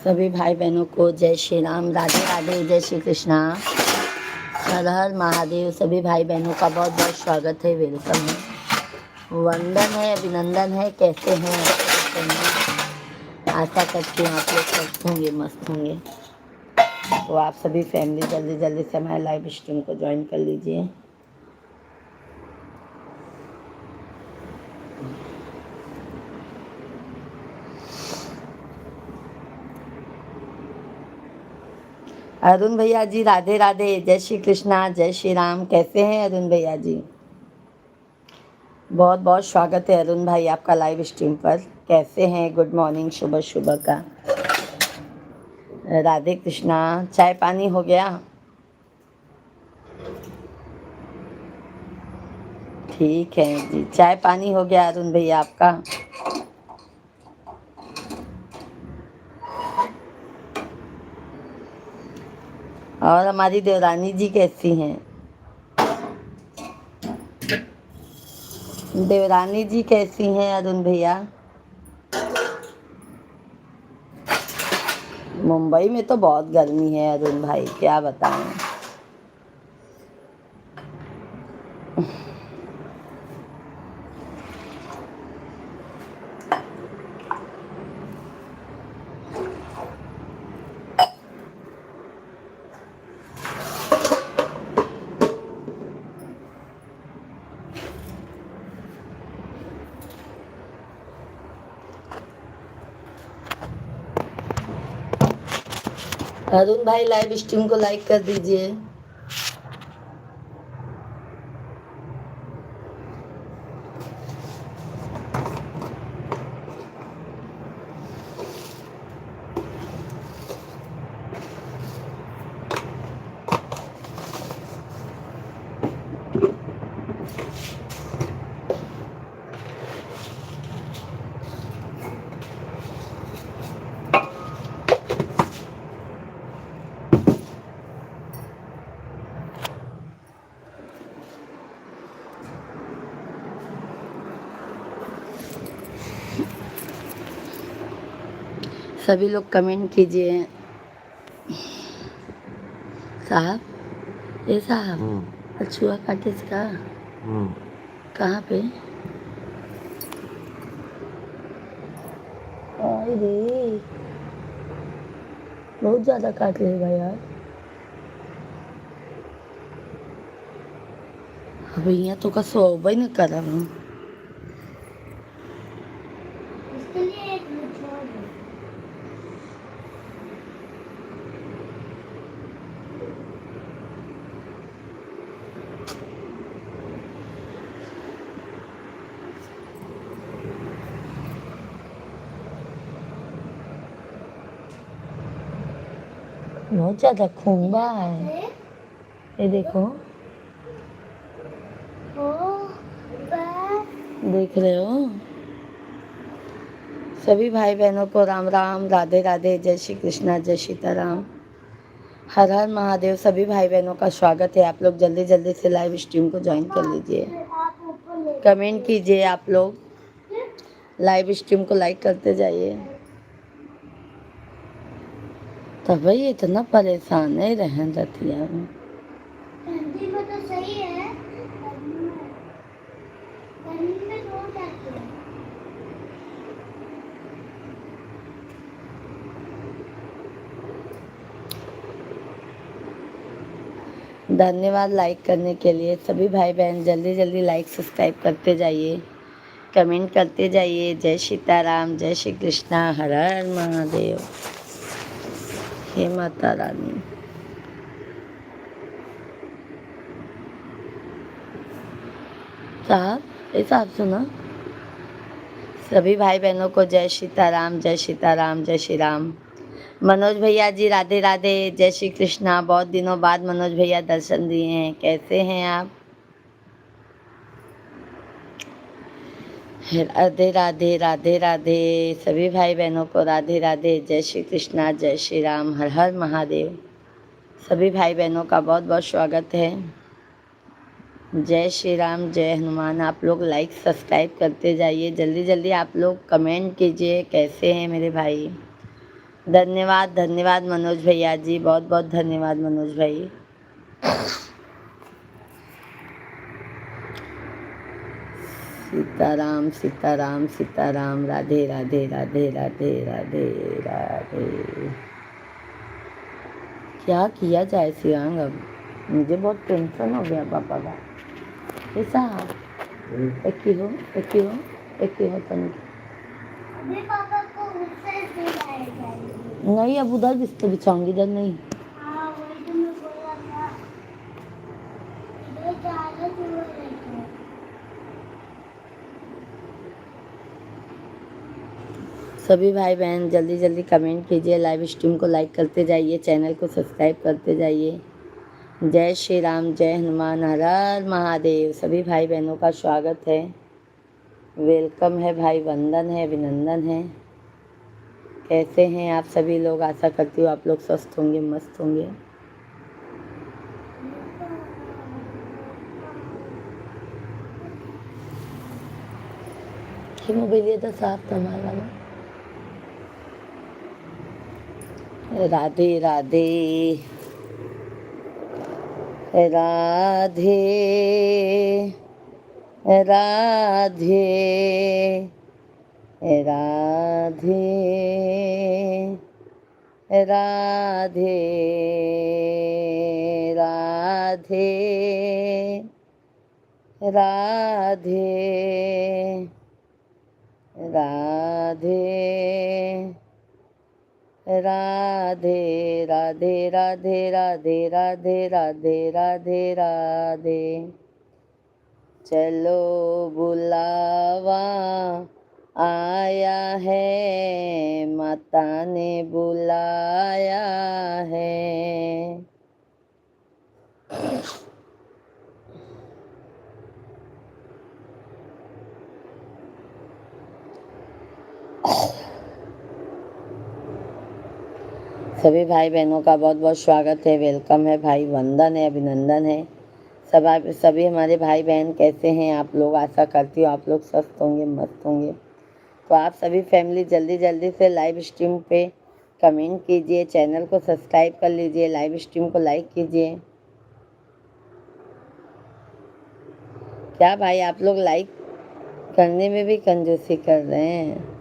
सभी भाई बहनों को जय श्री राम, राधे राधे, जय श्री कृष्णा, हर हर महादेव। सभी भाई बहनों का बहुत बहुत स्वागत है, वेलकम है, वंदन है, अभिनंदन है। कैसे हैं आप? आशा करती हूँ आप लोग स्वस्थ होंगे, मस्त होंगे। तो आप सभी फैमिली जल्दी जल्दी से हमारे लाइव स्ट्रीम को ज्वाइन कर लीजिए। अरुण भैया जी राधे राधे, जय श्री कृष्णा, जय श्री राम। कैसे हैं अरुण भैया जी? बहुत बहुत स्वागत है अरुण भाई आपका लाइव स्ट्रीम पर। कैसे हैं? गुड मॉर्निंग, सुबह सुबह का राधे कृष्णा। चाय पानी हो गया? ठीक है जी, चाय पानी हो गया अरुण भैया आपका? और हमारी देवरानी जी कैसी हैं? देवरानी जी कैसी हैं अरुण भैया? मुंबई में तो बहुत गर्मी है अरुण भाई, क्या बताएं। अरुण भाई लाइव स्ट्रीम को लाइक कर दीजिए। सभी लोग कमेंट कीजिए। साहब, ये साहब अछुआ काटे इसका कहाँ पे? अरे बहुत ज़्यादा काट लेगा यार। अब यहाँ तो का सोबई न करब हम। बहुत ज़्यादा खून बहा है, ये देखो। देख रहे हो? सभी भाई बहनों को राम राम, राधे राधे, जय श्री कृष्णा, जय सीताराम, हर हर महादेव। सभी भाई बहनों का स्वागत है। आप लोग जल्दी जल्दी से लाइव स्ट्रीम को ज्वाइन कर लीजिए। कमेंट कीजिए, आप लोग लाइव स्ट्रीम को लाइक करते जाइए। तब भाई इतना परेशान नहीं रहन रतिया में। तो सही है, धन्यवाद लाइक करने के लिए। सभी भाई बहन जल्दी जल्दी लाइक सब्सक्राइब करते जाइए, कमेंट करते जाइए। जय सीताराम, जय श्री कृष्णा, हर हर महादेव, हे माता रानी। साहब, ये साहब सुना। सभी भाई बहनों को जय सीताराम, जय सीताराम, जय श्री राम। मनोज भैया जी राधे राधे, जय श्री कृष्णा। बहुत दिनों बाद मनोज भैया दर्शन दिए हैं। कैसे हैं आप? राधे राधे, राधे राधे। सभी भाई बहनों को राधे राधे, जय श्री कृष्णा, जय श्री राम, हर हर महादेव। सभी भाई बहनों का बहुत बहुत स्वागत है। जय श्री राम, जय हनुमान। आप लोग लाइक सब्सक्राइब करते जाइए, जल्दी जल्दी आप लोग कमेंट कीजिए। कैसे हैं मेरे भाई? धन्यवाद धन्यवाद मनोज भैया जी, बहुत बहुत धन्यवाद मनोज भाई। सीताराम सीताराम सीताराम, राधे राधे राधे राधे राधे राधे। क्या किया जाए शिवांग, अब मुझे बहुत टेंशन हो गया पापा का। ऐसा एक ही हो तनिक पापा को उससे सिलाएगा। नहीं, अब उधर बिस्तर बिछाऊंगी, इधर नहीं। हाँ वही तो मैं बोल रहा था, इधर ज़्यादा दूर रहता है। सभी भाई बहन जल्दी जल्दी कमेंट कीजिए, लाइव स्ट्रीम को लाइक करते जाइए, चैनल को सब्सक्राइब करते जाइए। जय श्री राम, जय हनुमान, हर हर महादेव। सभी भाई बहनों का स्वागत है, वेलकम है भाई, वंदन है, अभिनंदन है। कैसे हैं आप सभी लोग? आशा करती हूँ आप लोग स्वस्थ होंगे, मस्त होंगे। मोबाइल तो साफ कमाल वाला। राधे राधे राधे राधे राधे राधे राधे राधे राधे राधे राधे राधे राधे राधे राधे राधे राधे। चलो बुलावा आया है, माता ने बुलाया है। सभी भाई बहनों का बहुत बहुत स्वागत है, वेलकम है भाई, वंदन है, अभिनंदन है। सभी हमारे भाई बहन कैसे हैं आप लोग? आशा करती हूँ आप लोग स्वस्थ होंगे, मस्त होंगे। तो आप सभी फैमिली जल्दी जल्दी से लाइव स्ट्रीम पे कमेंट कीजिए, चैनल को सब्सक्राइब कर लीजिए, लाइव स्ट्रीम को लाइक कीजिए। क्या भाई आप लोग लाइक करने में भी कंजूसी कर रहे हैं?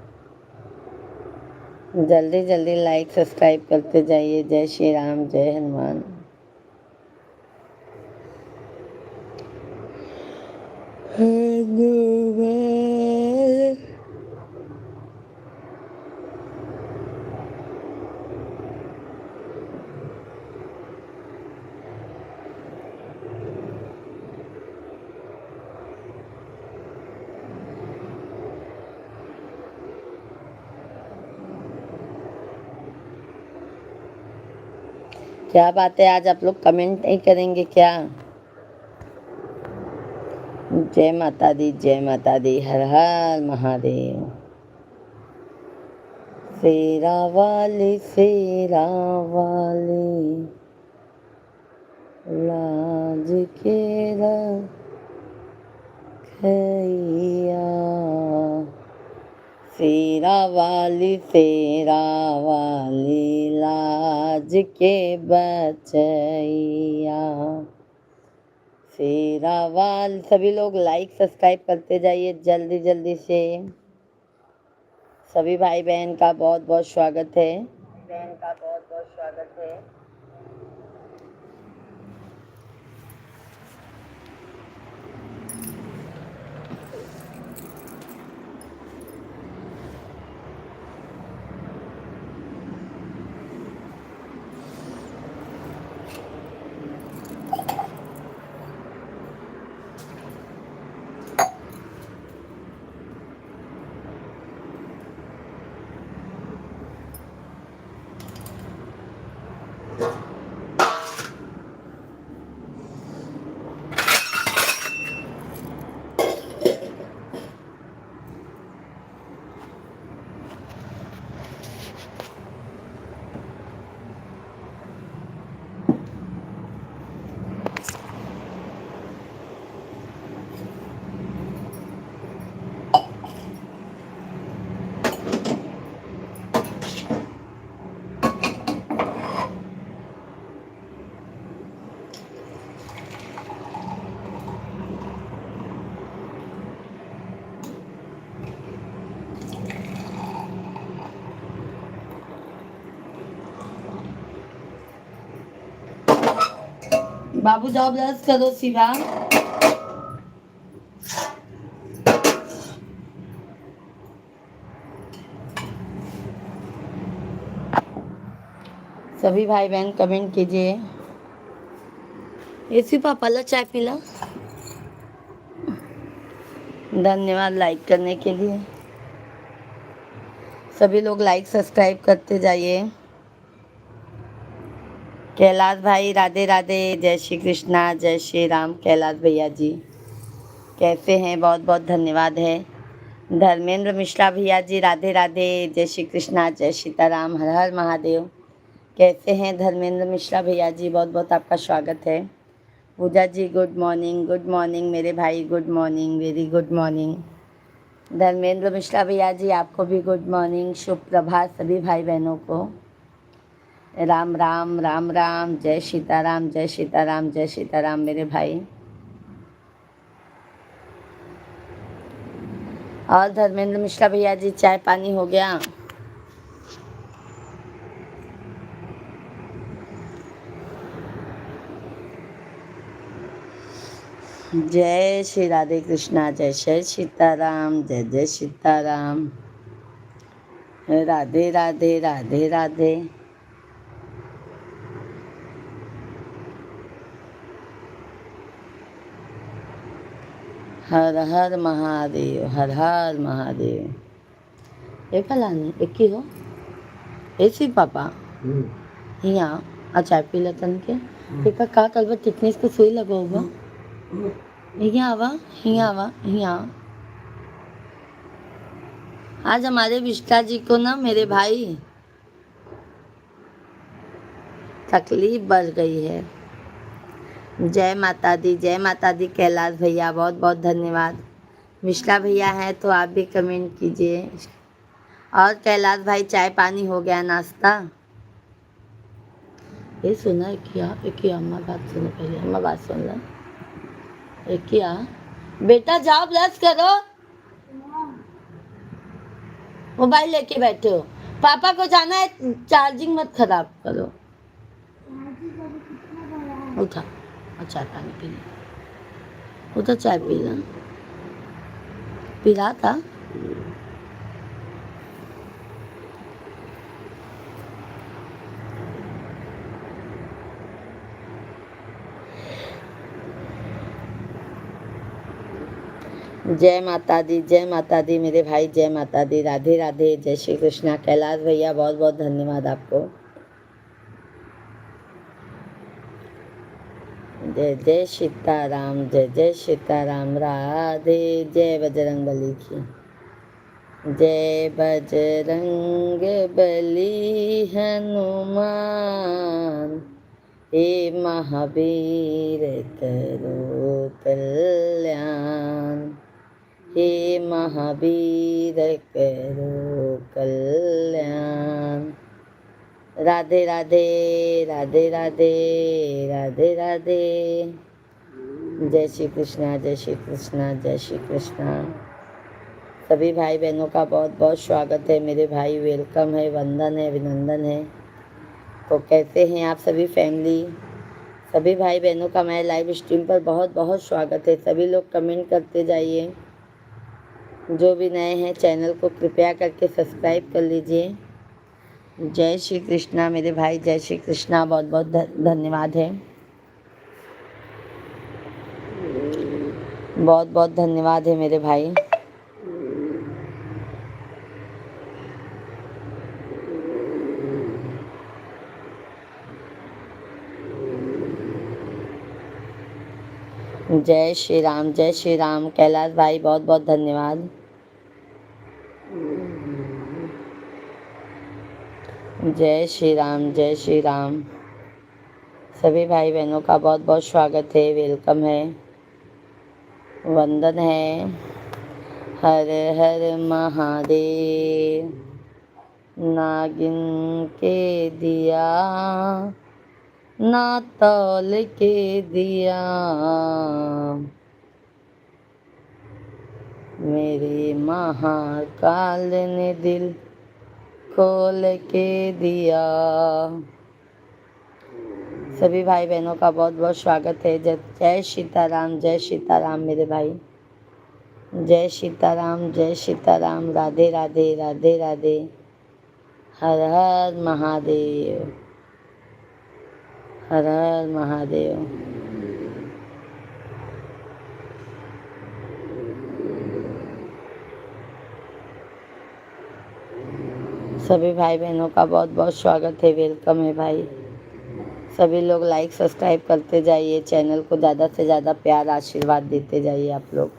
जल्दी जल्दी लाइक सब्सक्राइब करते जाइए। जय श्री राम, जय हनुमान। क्या बात है, आज आप लोग कमेंट नहीं करेंगे क्या? जय माता दी, जय माता दी, हर हर महादेव। शेरा वाली लाज के रखैया, शेरा वाली लाज के बचैया। शेरा वाली, सभी लोग लाइक सब्सक्राइब करते जाइए जल्दी जल्दी से। सभी भाई बहन का बहुत बहुत स्वागत है। बाबू जाओ ब्रश करो शिवा। सभी भाई बहन कमेंट कीजिए। ऐसी पापा ला चाय पीला। धन्यवाद लाइक करने के लिए। सभी लोग लाइक सब्सक्राइब करते जाइए। कैलाश भाई राधे राधे, जय श्री कृष्णा, जय श्री राम। कैलाश भैया जी कैसे हैं? बहुत बहुत धन्यवाद है। धर्मेंद्र मिश्रा भैया जी राधे राधे, जय श्री कृष्णा, जय सीताराम, हर हर महादेव। कैसे हैं धर्मेंद्र मिश्रा भैया जी? बहुत बहुत आपका स्वागत है। पूजा जी गुड मॉर्निंग मेरे भाई, good morning, very good morning. Dharmendra Mishra भैया जी आपको भी गुड मॉर्निंग, शुभ प्रभात सभी भाई बहनों को। राम राम राम राम, जय सीताराम, जय सीताराम, जय सीताराम मेरे भाई। और धर्मेंद्र मिश्रा भैया जी चाय पानी हो गया? जय श्री राधे कृष्णा, जय जय सीताराम, जय जय सीताराम। राधे राधे राधे राधे। हर हर महादेव, हर हर महादेव। एक लानी एक ही हो ऐसी पापा यहाँ अच्छा पीला तन के एक का कल कितने इसको सुई लगो होगा। यहाँ आवा, यहाँ आवा, यहाँ। आज हमारे विष्टा जी को ना मेरे भाई तकलीफ बढ़ गई है। जय माता दी, जय माता दी। कैलाश भैया बहुत बहुत धन्यवाद। मिश्रा भैया हैं तो आप भी कमेंट कीजिए। और कैलाश भाई चाय पानी हो गया, नाश्ता? ये सुना है क्या? एक ही अम्मा बात सुनो, पहले अम्मा बात सुन लो। एक ही बेटा जाओ ब्रश करो। मोबाइल लेके बैठे हो, पापा को जाना है, चार्जिंग मत खराब करो। उठा और चाय पानी पी लो। उठा चाय पी लो। पी रहा था। जय माता दी, जय माता दी मेरे भाई, जय माता दी। राधे राधे, जय श्री कृष्णा। कैलाश भैया बहुत बहुत धन्यवाद आपको। जय जय सीताराम, जय जय सीताराम। राधे, जय बजरंग बली की जय। बजरंग बली हनुमान, हे महावीर करो कल्याण, हे महावीर करो कल्याण। राधे राधे, राधे राधे, राधे राधे। जय श्री कृष्णा, जय श्री कृष्णा, जय श्री कृष्णा। सभी भाई बहनों का बहुत बहुत स्वागत है मेरे भाई। वेलकम है, वंदन है, अभिनंदन है। तो कैसे हैं आप सभी फैमिली? सभी भाई बहनों का मैं लाइव स्ट्रीम पर बहुत बहुत स्वागत है। सभी लोग कमेंट करते जाइए। जो भी नए हैं चैनल को कृपया करके सब्सक्राइब कर लीजिए। जय श्री कृष्णा मेरे भाई, जय श्री कृष्णा। बहुत बहुत धन्यवाद है। बहुत बहुत धन्यवाद है मेरे भाई। जय श्री राम, जय श्री राम। कैलाश भाई बहुत बहुत धन्यवाद। जय श्री राम, जय श्री राम। सभी भाई बहनों का बहुत बहुत स्वागत है, वेलकम है, वंदन है। हर हर महादेव। नागिन के दिया ना तौल के दिया, मेरे महाकाल ने दिल खोल के दिया। सभी भाई बहनों का बहुत बहुत स्वागत है। जय सीताराम, जय सीताराम मेरे भाई। जय सीताराम, जय सीताराम, राधे राधे, राधे राधे, हर हर महादेव, हर हर महादेव। सभी भाई बहनों का बहुत बहुत स्वागत है, वेलकम है भाई। सभी लोग लाइक सब्सक्राइब करते जाइए, चैनल को ज़्यादा से ज़्यादा प्यार आशीर्वाद देते जाइए आप लोग।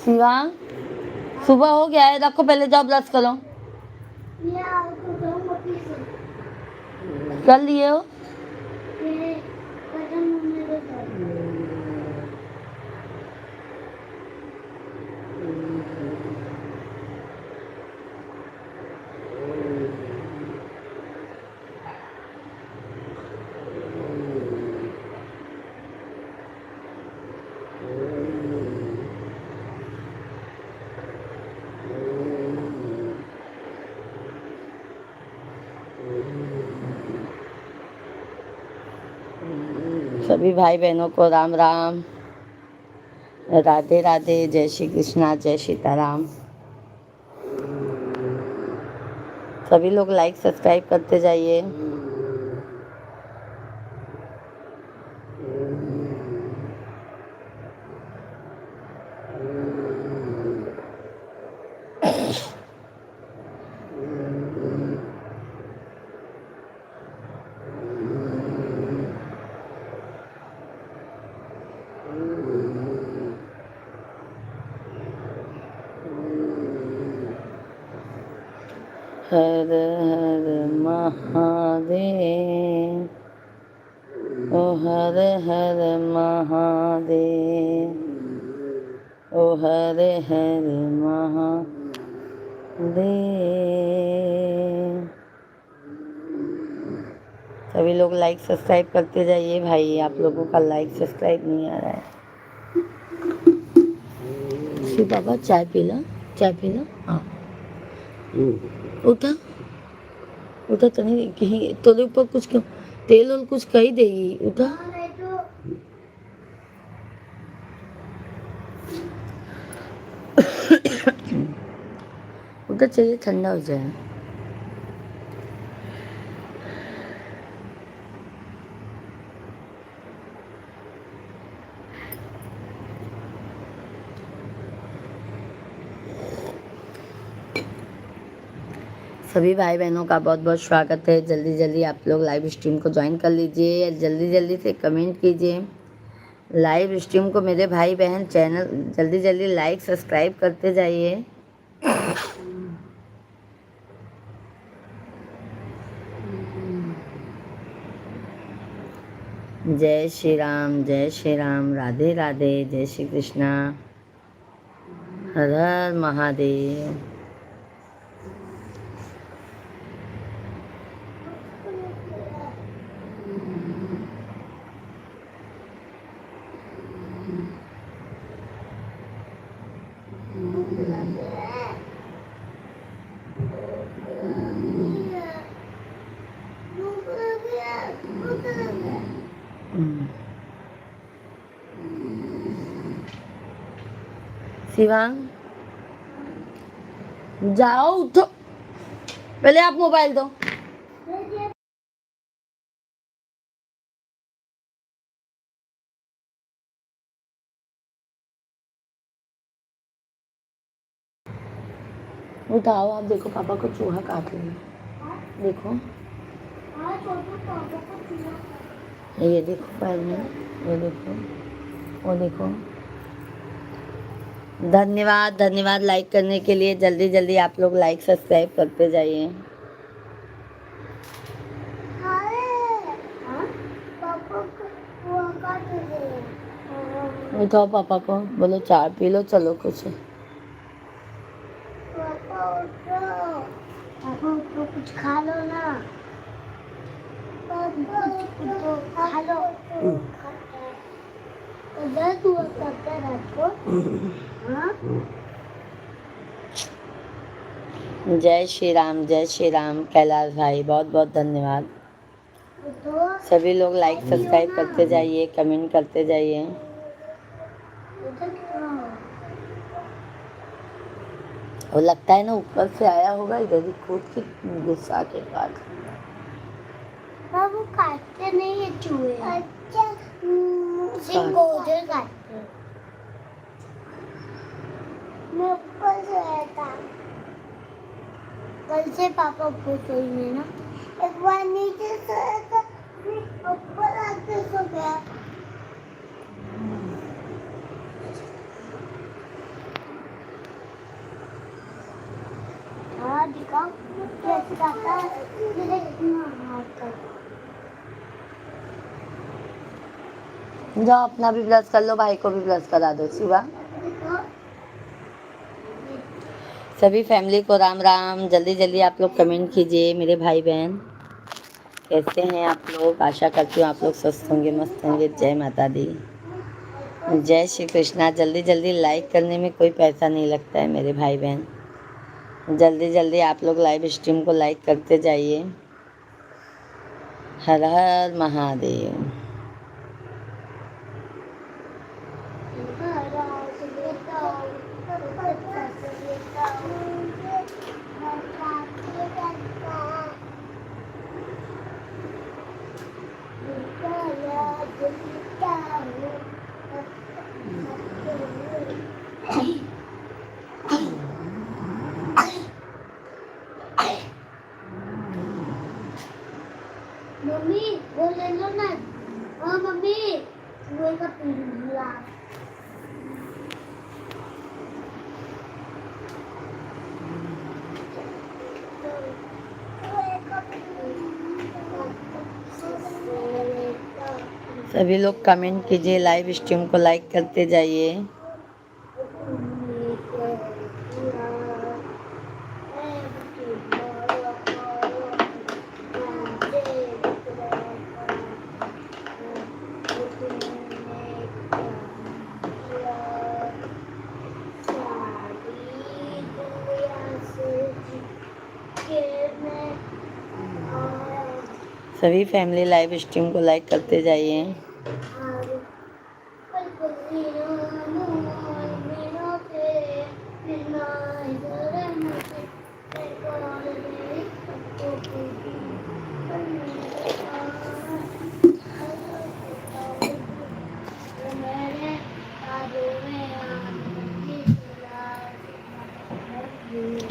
शिवा, सुबह हो गया है, रखो पहले जाओ ब्रश करो। ये आपको दो मोटी से कर लिए हो? ये कदम मेरे दो सभी भाई बहनों को राम राम, राधे राधे, जय श्री कृष्णा, जय सीताराम। सभी लोग लाइक सब्सक्राइब करते जाइए। हर हर महादेव, ओ हर हर महादेव, ओ हर हर महादेव। सभी लोग लाइक सब्सक्राइब करते जाइए भाई, आप लोगों का लाइक सब्सक्राइब नहीं आ रहा है। शिव बाबा चाय पी लो, चाय पी लो। हाँ, उठा उठा तो नहीं, कहीं तोरे ऊपर कुछ तेल और कुछ कही देगी। उठा, नहीं तो उठा, चाहिए ठंडा हो जाए। सभी भाई बहनों का बहुत बहुत स्वागत है। जल्दी जल्दी आप लोग लाइव स्ट्रीम को ज्वाइन कर लीजिए, जल्दी जल्दी से कमेंट कीजिए। लाइव स्ट्रीम को मेरे भाई बहन चैनल जल्दी जल्दी लाइक सब्सक्राइब करते जाइए। जय श्री राम, जय श्री राम, राधे राधे, जय श्री कृष्णा, हर हर महादेव। शिवांग, जाओ उठो, पहले आप मोबाइल दो। उठाओ, आप देखो पापा को चूहा काट लिया। देखो, हाँ छोटू पापा को चूहा ये देखो पैर में, ये देखो, वो देखो। धन्यवाद धन्यवाद लाइक करने के लिए। जल्दी जल्दी आप लोग लाइक सब्सक्राइब करते जाइए। पापा को चूहा काट दिया। उठाओ पापा को, बोलो चाय पी लो, चलो कुछ। पापा उठो, पापा उठो, कुछ खा लो ना। पापा उठो, खा लो। दर्द हुआ करता रात को। हाँ जय श्री राम कैलाश भाई, बहुत बहुत धन्यवाद। तो सभी लोग लाइक सब्सक्राइब करते जाइए, कमेंट करते जाइए। उधर क्या हो? वो लगता है ना ऊपर से आया होगा, इधर ही कूद के गुस्सा के बाद। वो काटते नहीं है चूहे। अच्छा सिंह को उधर काटते हैं। मैं ऊपर से आया था। कल से पापा ऊपर सोई में ना, एक बार नीचे सोया था, फिर ऊपर आके सो गया। हाँ दिखाओ कैसे खाता है। ये देखना हाथ का। जाओ अपना भी ब्लश कर लो, भाई को भी ब्लश करा दो। शिवा, सभी फैमिली को राम राम। जल्दी जल्दी आप लोग कमेंट कीजिए मेरे भाई बहन, कैसे हैं आप लोग। आशा करती हूँ आप लोग स्वस्थ होंगे, मस्त होंगे। जय माता दी, जय श्री कृष्णा। जल्दी जल्दी लाइक करने में कोई पैसा नहीं लगता है मेरे भाई बहन। जल्दी जल्दी आप लोग लाइव स्ट्रीम को लाइक करते जाइए। हर हर महादेव। मम्मी वो ले लो ना। हाँ मम्मी चूहे का पिंजरा। सभी लोग कमेंट कीजिए, लाइव स्ट्रीम को लाइक करते जाइए। सभी फैमिली लाइव स्ट्रीम को लाइक करते जाइए।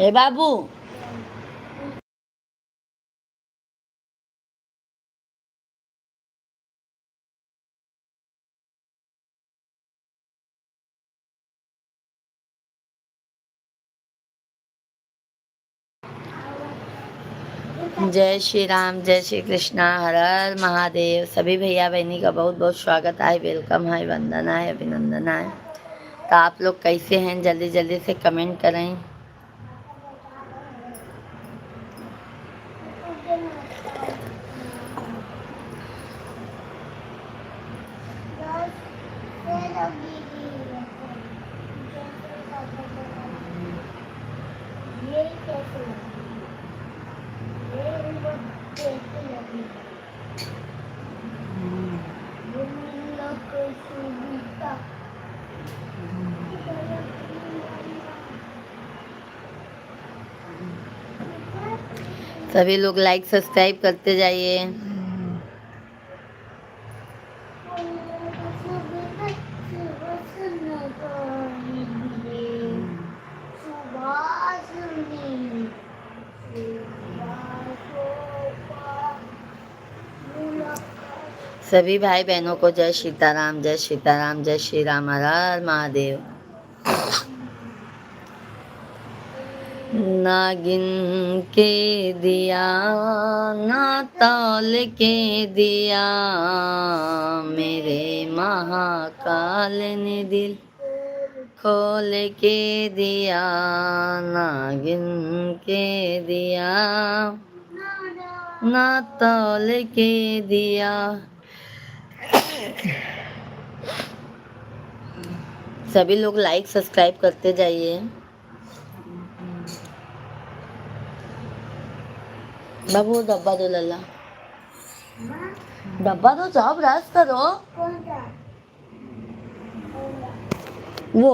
ए बाबू, जय श्री राम, जय श्री कृष्णा, हर हर महादेव। सभी भैया बहनी का बहुत बहुत स्वागत है, वेलकम है, वंदना है, अभिनंदन है। तो आप लोग कैसे हैं, जल्दी जल्दी से कमेंट करें। सभी लोग लाइक सब्सक्राइब करते जाइए। सभी भाई बहनों को जय सीताराम, जय सीताराम, जय श्री राम, हर हर महादेव। नागिन के दिया ना तौल के दिया, मेरे महाकाल ने दिल खोल के दिया। नागिन के दिया ना तौल के दिया। सभी लोग लाइक सब्सक्राइब करते जाइए। बाबू डब्बा दो लल्ला, माँ डब्बा दो, जाओ ब्रश करो। कौन सा वो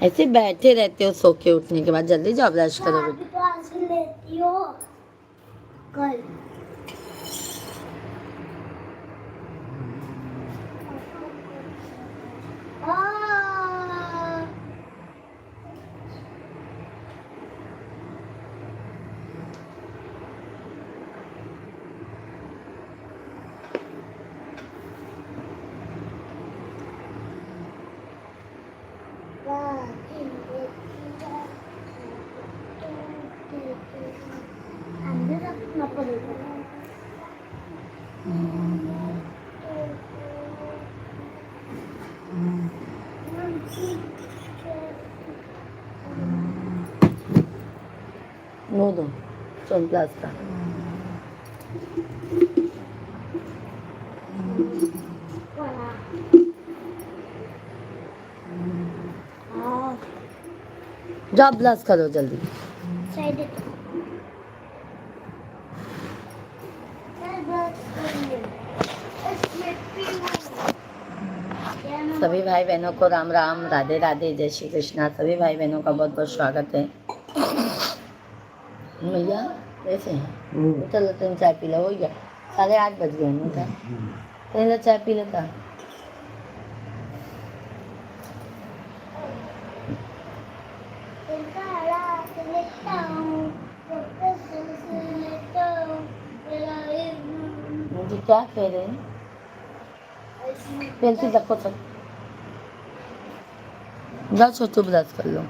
ऐसे बैठे रहते हो सो के उठने के बाद, जल्दी जाओ ब्रश करो बेटा। अभी तो आज लेती हो कल हाँ अंदर रखना पड़ेगा नो दो सन ग्लास का। जाओ ब्रश करो जल्दी। साइड सभी भाई बहनों को राम राम, राधे राधे, जय श्री कृष्णा। सभी भाई बहनों का बहुत बहुत स्वागत है। भैया कैसे हैं? चलो तुम चाय पी लो, हो गया 8:30 बज गए हैं। क्या पहले चाय पी लेता। मुझे क्या कह रहे हैं? पेंसिल रखो तक, जाओ छोटू ब्रश कर लो।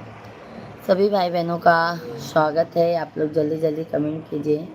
सभी भाई बहनों का स्वागत है। आप लोग जल्दी जल्दी कमेंट कीजिए।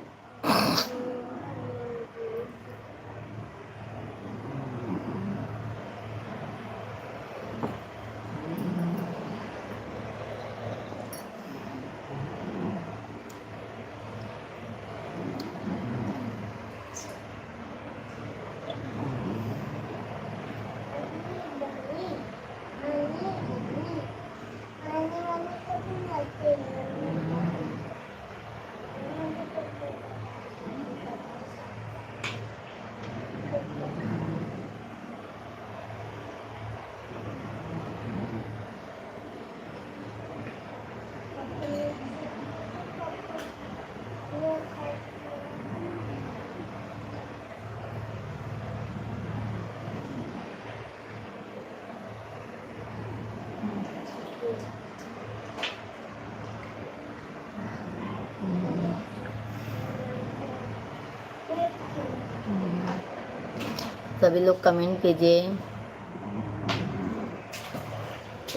सभी लोग कमेंट कीजिए।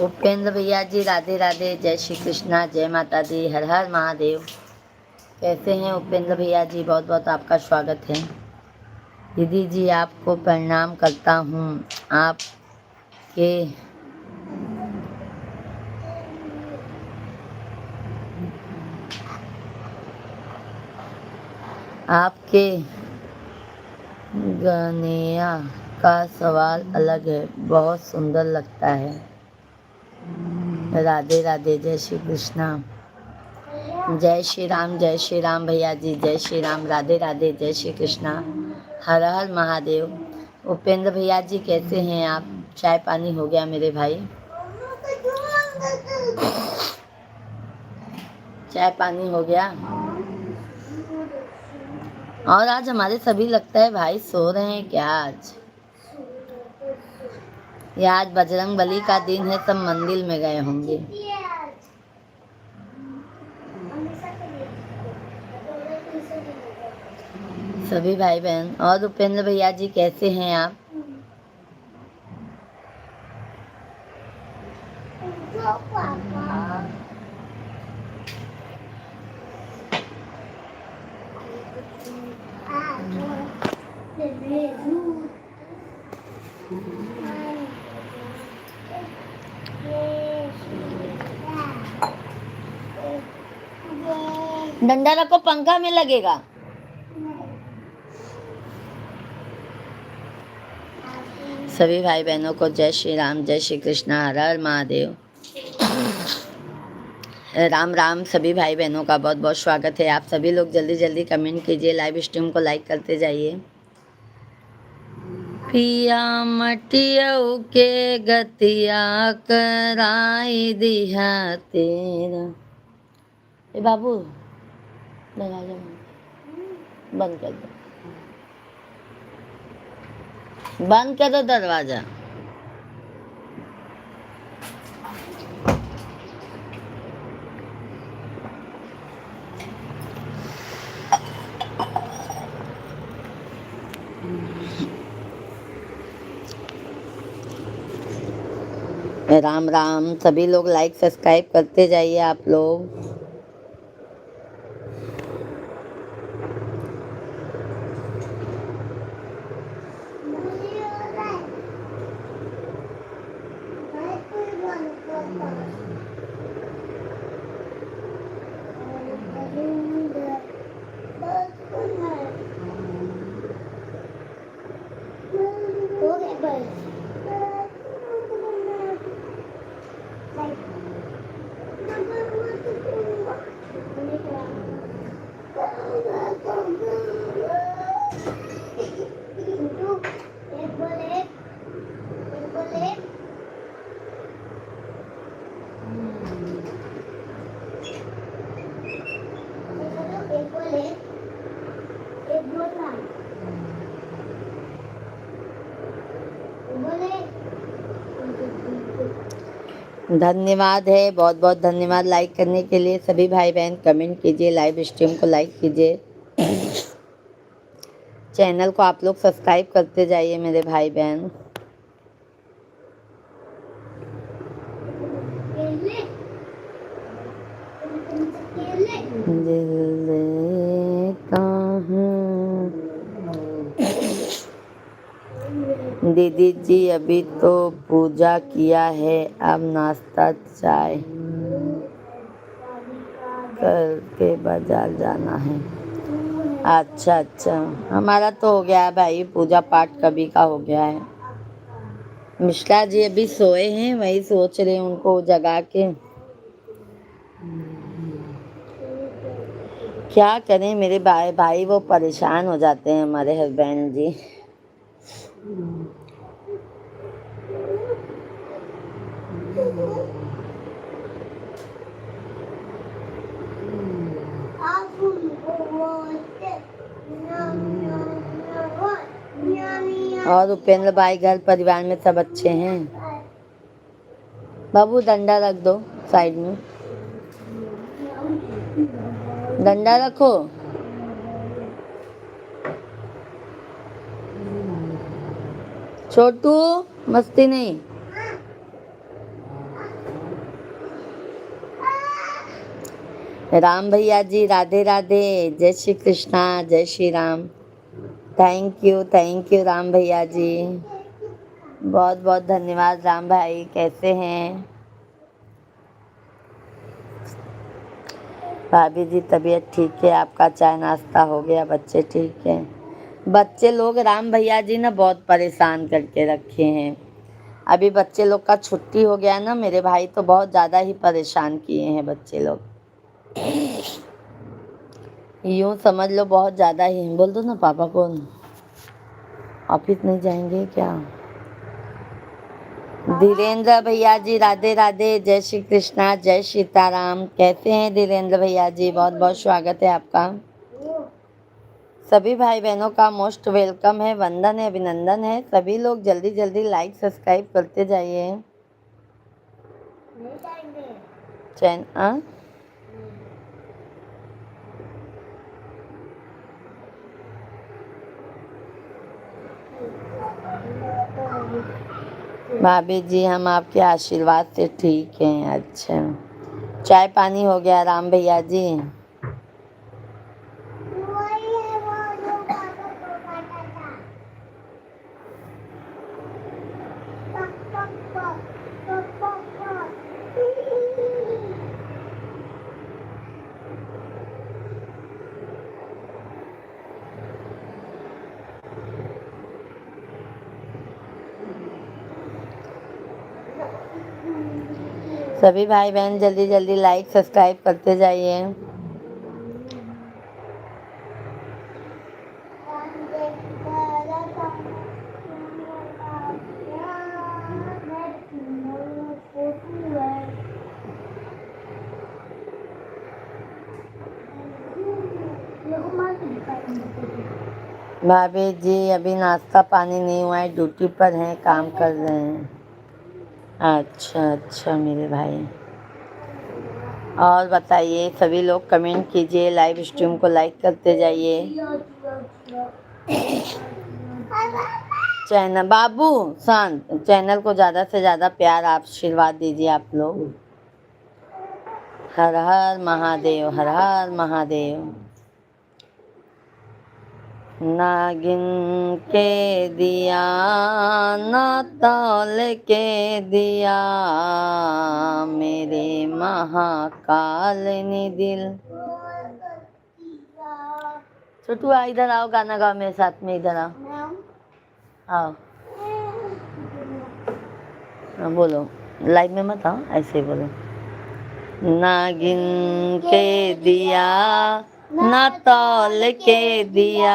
उपेंद्र भैया जी राधे राधे, जय श्री कृष्णा, जय माता दी, हर हर महादेव। कैसे हैं उपेंद्र भैया जी? बहुत बहुत आपका स्वागत है। दीदी जी आपको प्रणाम करता हूँ। आपके गनेया का सवाल अलग है, बहुत सुंदर लगता है। राधे राधे, जय श्री कृष्णा, जय श्री राम भैया जी, जय श्री राम, राधे राधे, जय श्री कृष्णा, हर हर महादेव। उपेंद्र भैया जी कैसे हैं आप? चाय पानी हो गया मेरे भाई? चाय पानी हो गया? और आज हमारे सभी लगता है भाई सो रहे हैं क्या आज? ये आज बजरंग बली का दिन है, सब मंदिर में गए होंगे। सभी भाई बहन। और उपेंद्र भैया जी कैसे हैं आप? डंडा रखो, पंखा में लगेगा। सभी भाई बहनों को जय श्री राम, जय श्री कृष्णा, हर हर महादेव। राम राम सभी भाई बहनों का बहुत बहुत स्वागत है। आप सभी लोग जल्दी जल्दी कमेंट कीजिए, लाइव स्ट्रीम को लाइक करते जाइए। पिया मटियऊ के गतिया कराई दिया तेरा। ए बाबू दरवाजा बंद कर दो, बंद कर दो दरवाजा। राम राम सभी लोग लाइक सब्सक्राइब करते जाइए आप लोग। धन्यवाद है, बहुत बहुत धन्यवाद लाइक करने के लिए सभी भाई बहन। कमेंट कीजिए, लाइव स्ट्रीम को लाइक कीजिए, चैनल को आप लोग सब्सक्राइब करते जाइए मेरे भाई बहन। दिल देता हूँ दीदी जी, अभी तो पूजा किया है, अब नाश्ता चाय करके बाजार जाना है। अच्छा अच्छा, हमारा तो हो गया है भाई, पूजा पाठ कभी का हो गया है। मिश्रा जी अभी सोए हैं, वही सोच रहे हैं उनको जगा के। क्या करें मेरे भाई वो परेशान हो जाते हैं हमारे हस्बैंड जी। और उपेंद्र भाई घर परिवार में सब अच्छे हैं? बाबू डंडा रख दो साइड में, डंडा रखो। छोटू मस्ती नहीं। राम भैया जी राधे राधे, जय श्री कृष्णा, जय श्री राम। थैंक यू राम भैया जी, बहुत बहुत धन्यवाद। राम भाई कैसे हैं? भाभी जी तबीयत ठीक है, आपका चाय नाश्ता हो गया, बच्चे ठीक हैं? बच्चे लोग राम भैया जी ना बहुत परेशान करके रखे हैं। अभी बच्चे लोग का छुट्टी हो गया ना, मेरे भाई तो बहुत ज़्यादा ही परेशान किए हैं बच्चे लोग। यूँ समझ लो बहुत ज़्यादा ही। बोल दो ना पापा को, ऑफिस नहीं जाएंगे क्या? धीरेन्द्र भैया जी राधे राधे, जय श्री कृष्णा, जय सीताराम। कैसे हैं धीरेन्द्र भैया जी? बहुत बहुत स्वागत है आपका। सभी भाई बहनों का मोस्ट वेलकम है, वंदन है, अभिनंदन है। सभी लोग जल्दी जल्दी लाइक सब्सक्राइब करते जाइए। चैन भाभी जी हम आपके आशीर्वाद से ठीक हैं। अच्छा, चाय पानी हो गया राम भैया जी? सभी भाई बहन जल्दी जल्दी लाइक सब्सक्राइब करते जाइए। भाभी जी अभी नाश्ता पानी नहीं हुआ है, ड्यूटी पर हैं, काम कर रहे हैं। अच्छा अच्छा मेरे भाई, और बताइए सभी लोग कमेंट कीजिए, लाइव स्ट्रीम को लाइक करते जाइए। चैनल बाबू शांत, चैनल को ज़्यादा से ज़्यादा प्यार आप आशीर्वाद दीजिए आप लोग। हर हर महादेव, हर हर महादेव। नागिन के दिया ना तौल के दिया, मेरे महाकाल ने दिल। छोटू आ इधर आओ, गाना गाओ मेरे साथ में, इधर आओ। आओ बोलो, लाइव में मत आओ, ऐसे बोलो। नागिन के दिया ना तौल के दिया,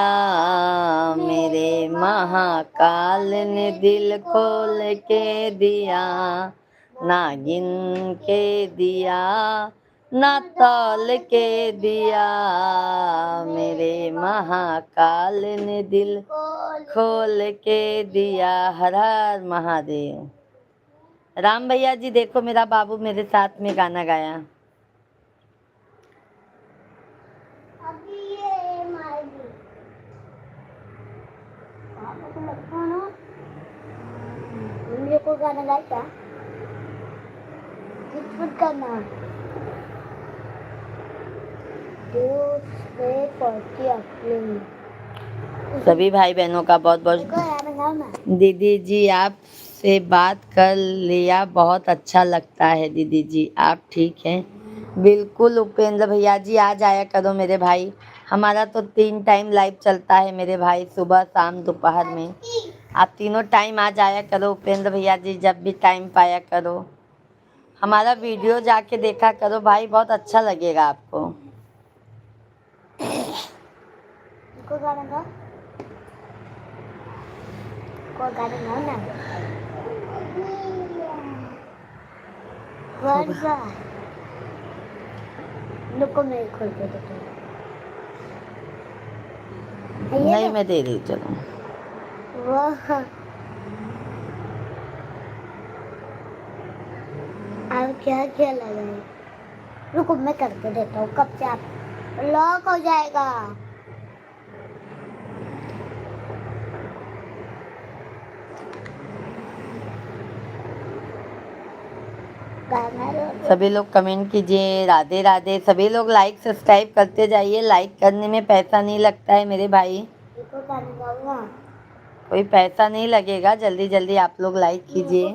मेरे महाकाल ने दिल खोल के दिया। नागिन के दिया ना तौल के दिया, मेरे महाकाल ने दिल खोल के दिया। हर हर महादेव। राम भैया जी देखो, मेरा बाबू मेरे साथ में गाना गाया। अभी ये मारेगी। आपको लगता है ना मेरे को गाना गाया क्या? किस गाना? सभी भाई बहनों का बहुत बहुत। दीदी जी आपसे बात कर लिया, बहुत अच्छा लगता है। दीदी जी आप ठीक हैं? बिल्कुल उपेंद्र भैया जी आ जाया करो मेरे भाई, हमारा तो 3 टाइम लाइव चलता है मेरे भाई, सुबह शाम दोपहर में। आप तीनों टाइम आ जाया करो उपेंद्र भैया जी, जब भी टाइम पाया करो। हमारा वीडियो जाके देखा करो भाई, बहुत अच्छा लगेगा आपको। को गाना गा, को गाना गाओ ना। वर्षा नुको मेरे खोल के दो। नहीं मैं दे रही, चलो। वाह अब क्या क्या लगा है? रुको मैं करके देता हूँ, कब से आप लॉक हो जाएगा। सभी लोग कमेंट कीजिए, राधे राधे। सभी लोग लाइक सब्सक्राइब करते जाइए, लाइक करने में पैसा नहीं लगता है मेरे भाई, कोई पैसा नहीं लगेगा। जल्दी जल्दी आप लोग लाइक कीजिए।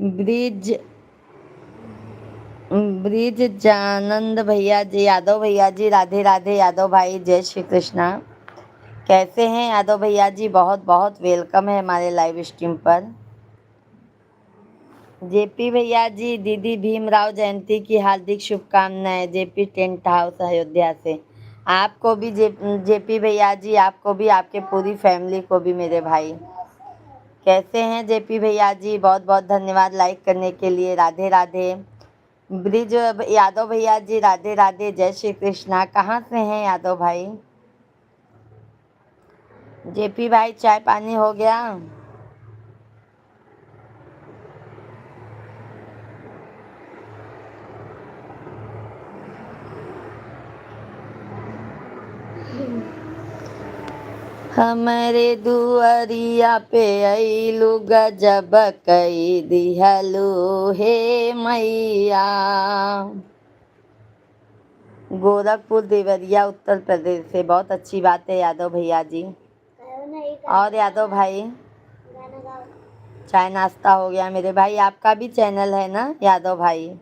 ब्रिज ब्रिज जानंद भैया जी, यादव भैया जी राधे राधे। यादव भाई जय श्री कृष्णा, कैसे हैं यादव भैया जी? बहुत बहुत वेलकम है हमारे लाइव स्ट्रीम पर। जेपी भैया जी, दीदी भीमराव जयंती की हार्दिक शुभकामनाएं। जेपी टेंट हाउस अयोध्या से आपको भी, जेपी भैया जी आपको भी, आपके पूरी फैमिली को भी मेरे भाई। कैसे हैं जेपी भैया जी? बहुत बहुत धन्यवाद लाइक करने के लिए। राधे राधे। ब्रिज यादव भैया जी राधे राधे, जय श्री कृष्णा। कहाँ से हैं यादव भाई? जेपी भाई चाय पानी हो गया? हमरे दुआरिया पे अइलू, गजब कई दिहलू हे मैया। गोरखपुर देवरिया उत्तर प्रदेश से, बहुत अच्छी बात है यादव भैया जी। और यादव भाई चाय नाश्ता हो गया मेरे भाई? आपका भी चैनल है ना यादव भाई?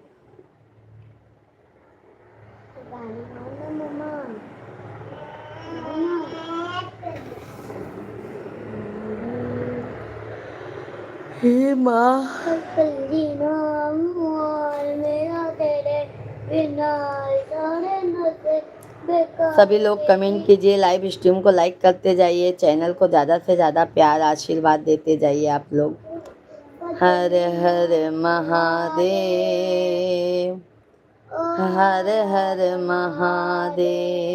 हे माँ। कल्ली नाम और मेरा तेरे बिना जाने न से बेकार सभी लोग कमेंट कीजिए, लाइव स्ट्रीम को लाइक करते जाइए, चैनल को ज़्यादा से ज़्यादा प्यार आशीर्वाद देते जाइए आप लोग। हर हर महादेव, हर हर महादेव,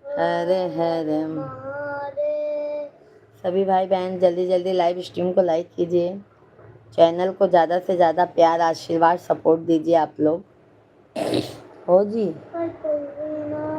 हर हर। महादेव। सभी भाई बहन जल्दी जल्दी लाइव स्ट्रीम को लाइक कीजिए, चैनल को ज़्यादा से ज़्यादा प्यार आशीर्वाद सपोर्ट दीजिए आप लोग। हो जी। कल्ली नाम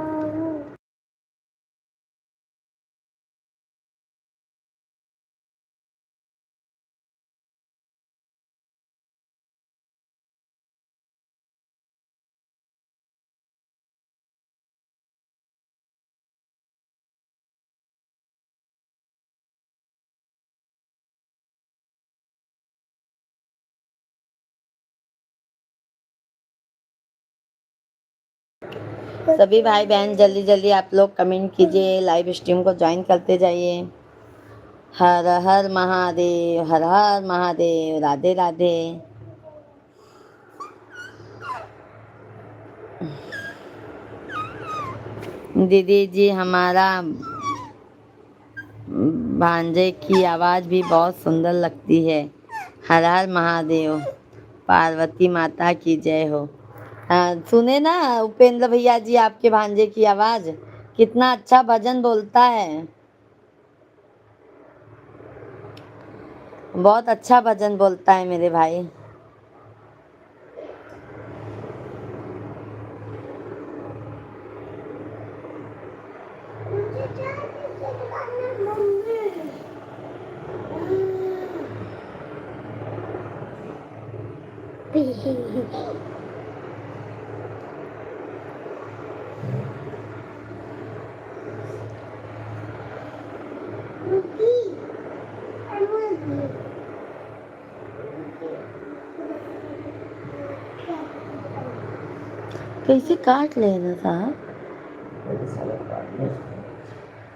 सभी भाई बहन जल्दी जल्दी आप लोग कमेंट कीजिए, लाइव स्ट्रीम को ज्वाइन करते जाइए। हर हर महादेव, हर हर महादेव, राधे राधे। दीदी जी, हमारा भांजे की आवाज़ भी बहुत सुंदर लगती है। हर हर महादेव, पार्वती माता की जय हो। सुने ना उपेंद्र भैया जी, आपके भांजे की आवाज़ कितना अच्छा भजन बोलता है, बहुत अच्छा भजन बोलता है मेरे भाई। मुझे चाय पीने मम्मी। कैसे काट लेना साहब,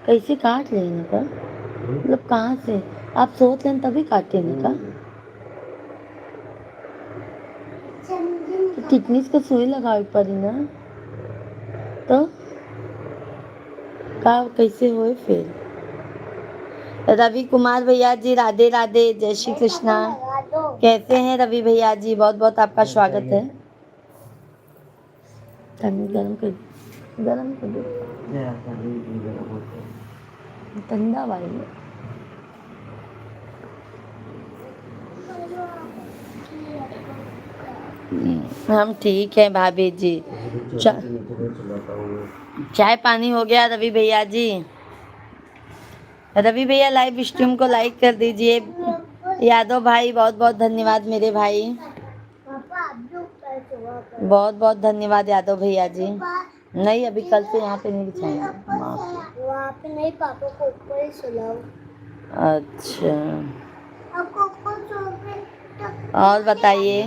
कैसे काट लेना का मतलब कहाँ से आप सोच लें तभी काटे ना का। तो टिकनीस का सुई लगावे पड़ी ना, तो का कैसे होए फिर। रवि कुमार भैया जी, राधे राधे, जय श्री कृष्णा। कैसे हैं रवि भैया जी, बहुत बहुत आपका स्वागत है। गरम कर, गरम कर दो, ठंडा वाली। हम ठीक है भाभी जी। चाय पानी हो गया रवि भैया जी। रवि भैया लाइव स्ट्रीम को लाइक कर दीजिए। यादव भाई बहुत बहुत धन्यवाद मेरे भाई, बहुत बहुत धन्यवाद यादव भैया जी। नहीं अभी कल से यहाँ पे नहीं बिछाएंगे, वहाँ पे नहीं, पापा को ऊपर ही सुलाओ। अच्छा, आपको ऊपर सोफे और बताइए।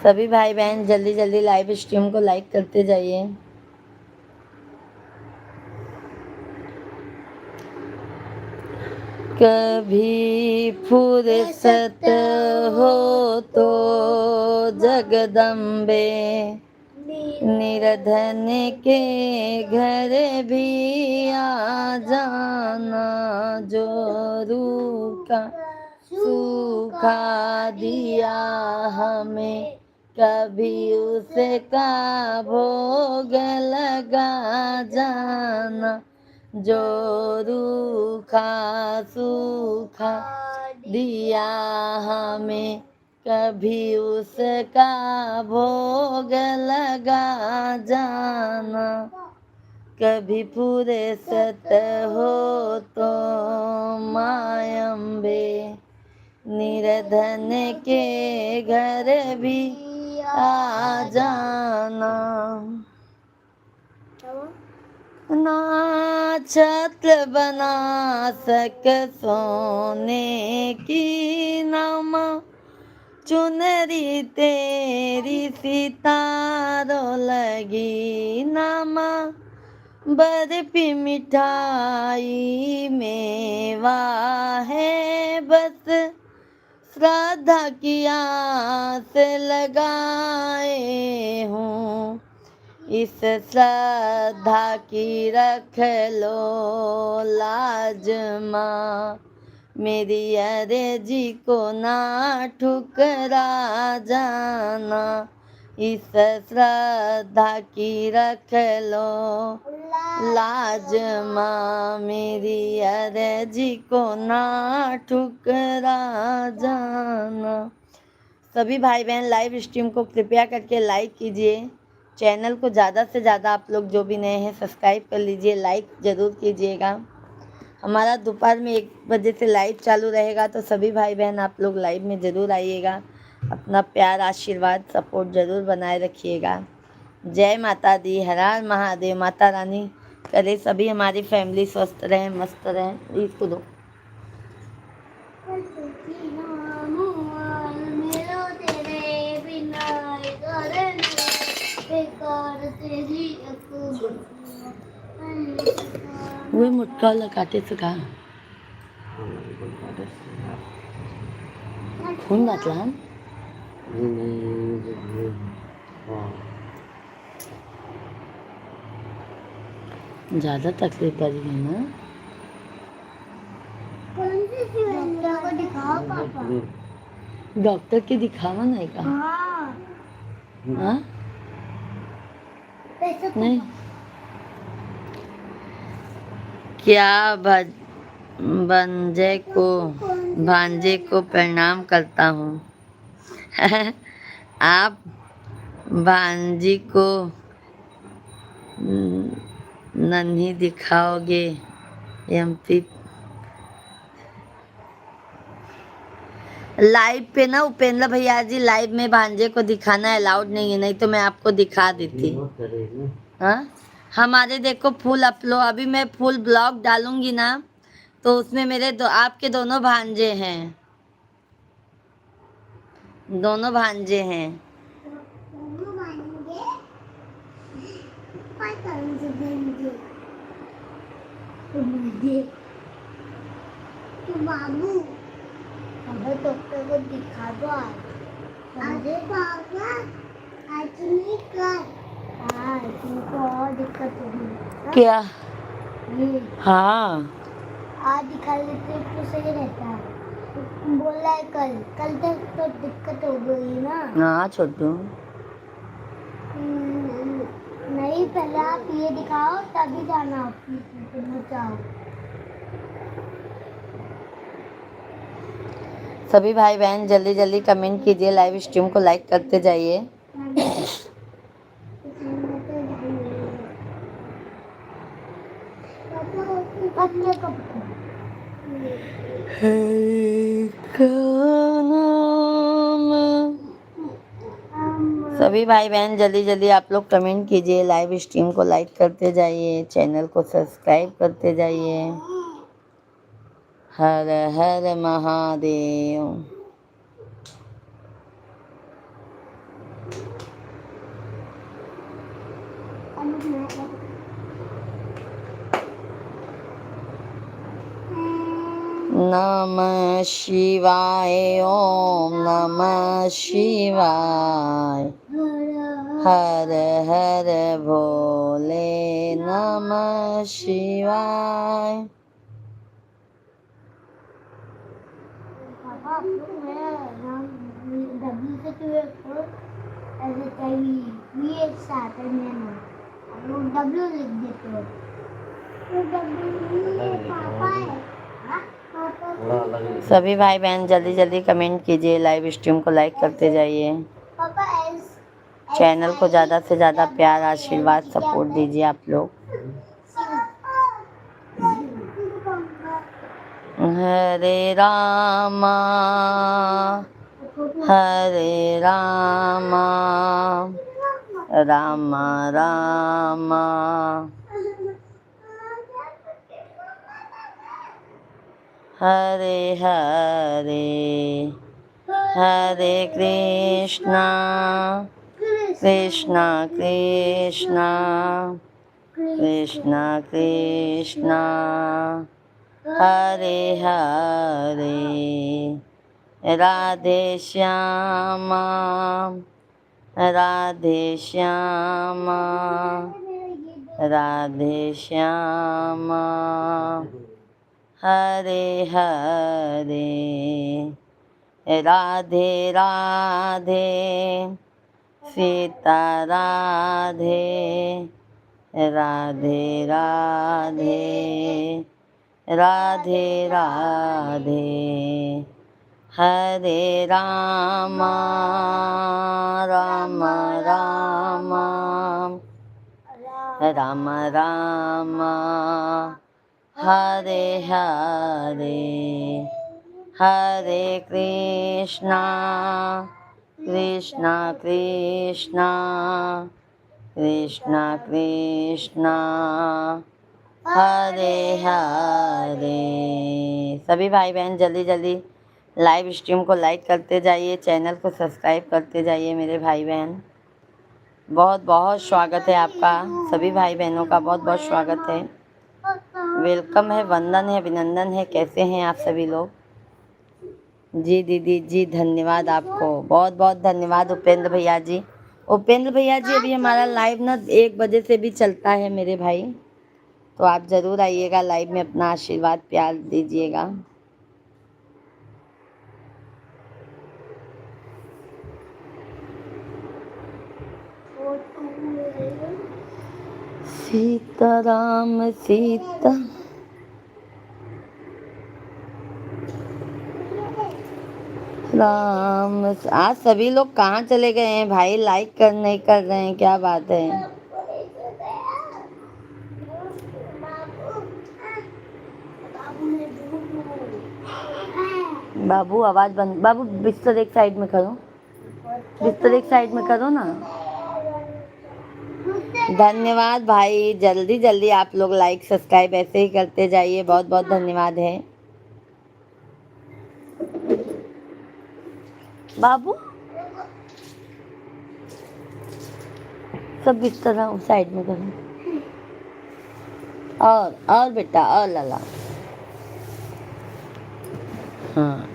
सभी भाई बहन जल्दी जल्दी लाइव स्ट्रीम को लाइक करते जाइए। कभी फुर्सत हो तो जगदम्बे, निर्धन के घर भी आ जाना, जो रूखा सूखा दिया हमें, कभी उसका भोग लगा जाना, जो रूखा सूखा दिया हमें, कभी उसका भोग लगा जाना। कभी फुर्सत हो तो मायम्बे, निर्धन के घर भी आ जाना, ना छत्र बना सक सोने की, नामा चुनरी तेरी सितारों लगी, नामा बर्फी मिठाई मेवा है बस, श्रद्धा की आस लगाए हूँ, इस श्रद्धा की रख लो लाज माँ, मेरी अर्जी को ना ठुकरा जाना, इस श्रद्धा की रख लो लाज माँ, मेरी अर्जी को ना ठुकरा जाना। सभी भाई बहन लाइव स्ट्रीम को कृपया करके लाइक कीजिए। चैनल को ज़्यादा से ज़्यादा आप लोग जो भी नए हैं सब्सक्राइब कर लीजिए, लाइक ज़रूर कीजिएगा। हमारा दोपहर में 1 बजे से लाइव चालू रहेगा, तो सभी भाई बहन आप लोग लाइव में ज़रूर आइएगा। अपना प्यार आशीर्वाद सपोर्ट ज़रूर बनाए रखिएगा। जय माता दी, हर हर महादेव। माता रानी करे सभी हमारी फैमिली स्वस्थ रहें, मस्त रहें। इसको दो। वही मुटका वाला काटे से कहा खून घातला ज़्यादा तकलीफ पड़ी है ना। डॉक्टर को दिखाओ पापा। डॉक्टर के दिखावा नहीं का? हाँ? नहीं क्या भांजे को प्रणाम करता हूँ। आप भांजी को नन्ही दिखाओगे एमपी लाइव पे ना। उपेंद्र भैया जी लाइव में भांजे को दिखाना अलाउड नहीं है, नहीं तो मैं आपको दिखा देती। हाँ हमारे देखो फुल अपलोड, अभी मैं फुल ब्लॉग डालूंगी ना, तो उसमें मेरे आपके दोनों भांजे हैं, दोनों भांजे हैं। बाबू अगर डॉक्टर को दिखा दो आज। अरे पापा आज नहीं कर, आज तुमको और दिक्कत होगी। क्या? ये हाँ आज दिखा लेते तो सही रहता है। बोल रहा है कल तक तो दिक्कत हो गई ना। हाँ छोटू नहीं पहले आप ये दिखाओ तभी जाना तुम चाहो। सभी भाई बहन जल्दी जल्दी कमेंट कीजिए, लाइव स्ट्रीम को लाइक करते जाइए। सभी भाई बहन जल्दी जल्दी आप लोग कमेंट कीजिए, लाइव स्ट्रीम को लाइक करते जाइए, चैनल को सब्सक्राइब करते जाइए। हर हर महादेव। नमः शिवाय, ओम नमः शिवाय, हर हर भोले नमः शिवाय। पापा डब्ल्यू से ऐसे चाहिए ये साथ है मैंने आप लोग डब्ल्यू लिख देते हो। तो डब्ल्यू पापा है। सभी भाई बहन जल्दी जल्दी कमेंट कीजिए, लाइव स्ट्रीम को लाइक करते जाइए। पापा चैनल को ज़्यादा से ज़्यादा प्यार आशीर्वाद सपोर्ट दीजिए आप लोग। हरे रामा हरे रामा रामा रामा हरे हरे, हरे कृष्णा कृष्णा कृष्णा कृष्ण कृष्ण हरे हरे राधे श्यामा राधे श्यामा राधे श्यामा हरे हरे राधे राधे सीता राधे राधे राधे राधे राधे हरे राम राम राम राम राम हरे हरे हरे कृष्णा कृष्णा कृष्णा कृष्णा कृष्णा हरे हरे। सभी भाई बहन जल्दी जल्दी लाइव स्ट्रीम को लाइक करते जाइए, चैनल को सब्सक्राइब करते जाइए मेरे भाई बहन। बहुत बहुत स्वागत है आपका, सभी भाई बहनों का बहुत बहुत स्वागत है, वेलकम है, वंदन है, अभिनंदन है। कैसे हैं आप सभी लोग? जी दीदी जी, धन्यवाद आपको, बहुत बहुत धन्यवाद उपेंद्र भैया जी। उपेंद्र भैया जी, अभी हमारा लाइव ना 1 बजे से भी चलता है मेरे भाई, तो आप ज़रूर आइएगा लाइव में, अपना आशीर्वाद प्यार दीजिएगा। सीताराम सीता राम। आज सभी लोग कहाँ चले गए हैं भाई? लाइक कर नहीं कर रहे हैं, क्या बात है? बाबू आवाज बंद, बाबू बिस्तर एक साइड में करो, बिस्तर एक साइड में करो ना। धन्यवाद भाई, जल्दी जल्दी आप लोग लाइक सब्सक्राइब ऐसे ही करते जाइए, बहुत बहुत धन्यवाद है। बाबू सब बिस्तर उस साइड में करो, और बेटा और लाला। हाँ,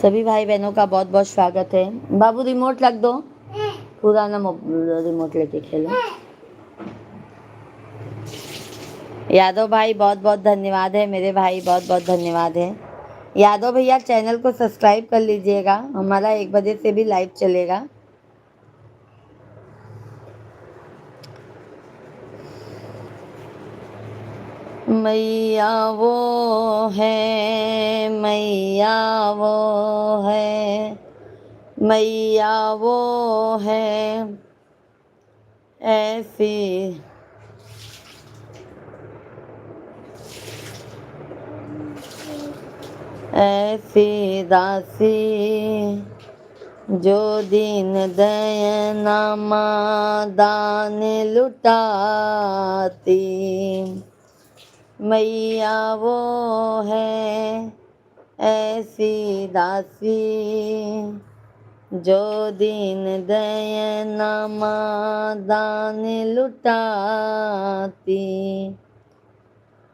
सभी भाई बहनों का बहुत बहुत स्वागत है। बाबू रिमोट रख दो, पुराना रिमोट लेके खेलो। यादव भाई बहुत बहुत धन्यवाद है मेरे भाई, बहुत बहुत धन्यवाद है। यादव भैया चैनल को सब्सक्राइब कर लीजिएगा, हमारा 1 बजे से भी लाइव चलेगा। मैया वो है, मैया वो है, मैया वो है ऐसी ऐसी दासी, जो दीन दयना दान लुटाती। मैया वो है ऐसी दासी, जो दीन दयना दान लुटाती।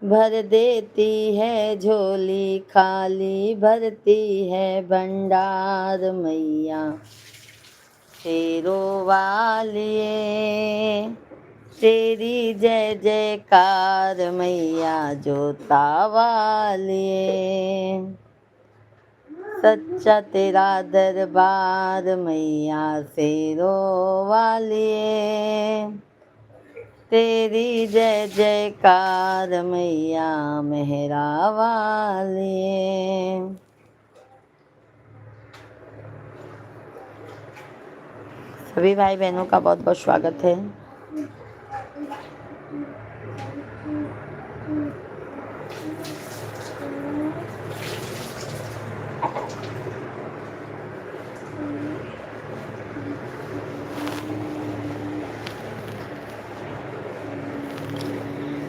भर देती है झोली खाली, भरती है भंडार मैया शेरों वालिए। तेरी जय जयकार मैया जोता वालिए, सच्चा तेरा दरबार मैया शेरों वालिए। तेरी जय जयकार मैया मेहरा वालिए। सभी भाई बहनों का बहुत बहुत स्वागत है।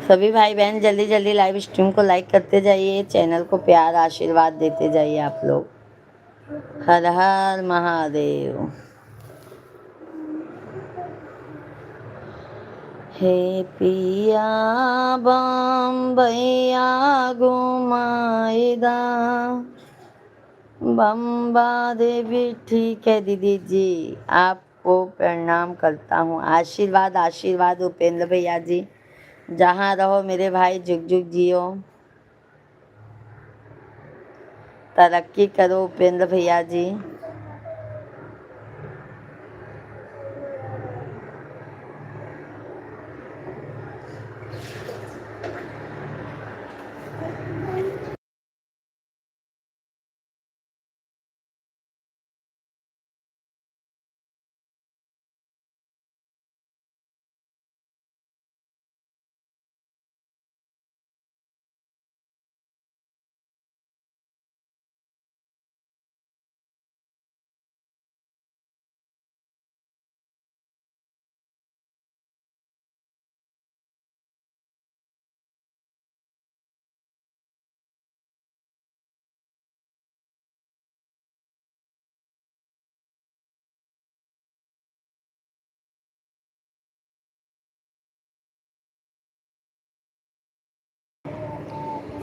सभी भाई बहन जल्दी जल्दी लाइव स्ट्रीम को लाइक करते जाइए, चैनल को प्यार आशीर्वाद देते जाइए आप लोग। हर हर महादेव। हे पिया बम्बैया घुमाएदा। बम्बा देवी ठीक है दीदी जी, आपको प्रणाम करता हूँ। आशीर्वाद आशीर्वाद उपेंद्र भैया जी, जहाँ रहो मेरे भाई जुग जुग जियो, तरक्की करो उपेंद्र भैया जी।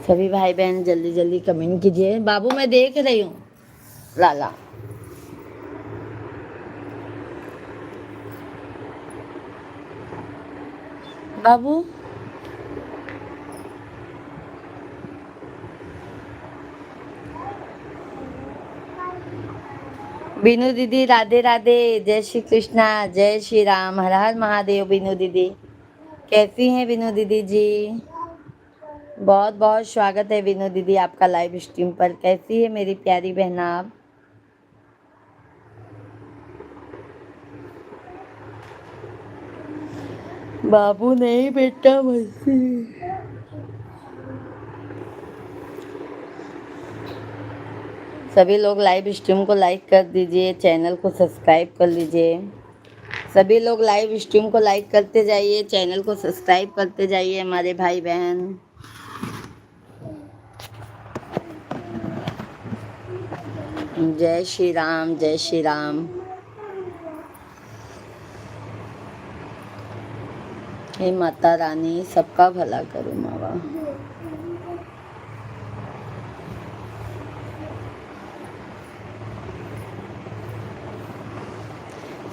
सभी भाई बहन जल्दी जल्दी कमेंट कीजिए। बाबू मैं देख रही हूँ लाला। बाबू बीनू दीदी राधे राधे, जय श्री कृष्णा, जय श्री राम, हर हर महादेव। बीनू दीदी कैसी हैं बीनू दीदी जी? बहुत बहुत स्वागत है बीनू दीदी आपका लाइव स्ट्रीम पर। कैसी है मेरी प्यारी बहन आप? बाबू नहीं बेटा मस्ती। सभी लोग लाइव स्ट्रीम को लाइक कर दीजिए, चैनल को सब्सक्राइब कर लीजिए। सभी लोग लाइव स्ट्रीम को लाइक करते जाइए, चैनल को सब्सक्राइब करते जाइए हमारे भाई बहन। जय श्री राम, जय श्री राम। हे माता रानी सबका भला करो मावा।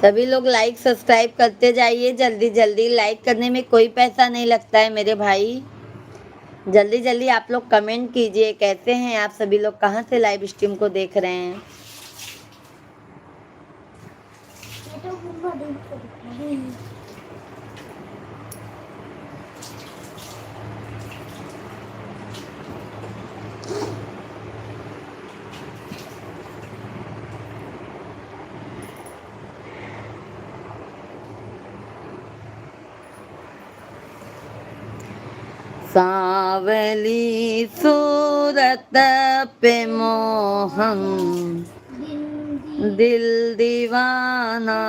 सभी लोग लाइक सब्सक्राइब करते जाइए जल्दी जल्दी। लाइक करने में कोई पैसा नहीं लगता है मेरे भाई। जल्दी जल्दी आप लोग कमेंट कीजिए। कैसे हैं आप सभी लोग? कहाँ से लाइव स्ट्रीम को देख रहे हैं? सांवली सूरत पे मोहन, दिल दीवाना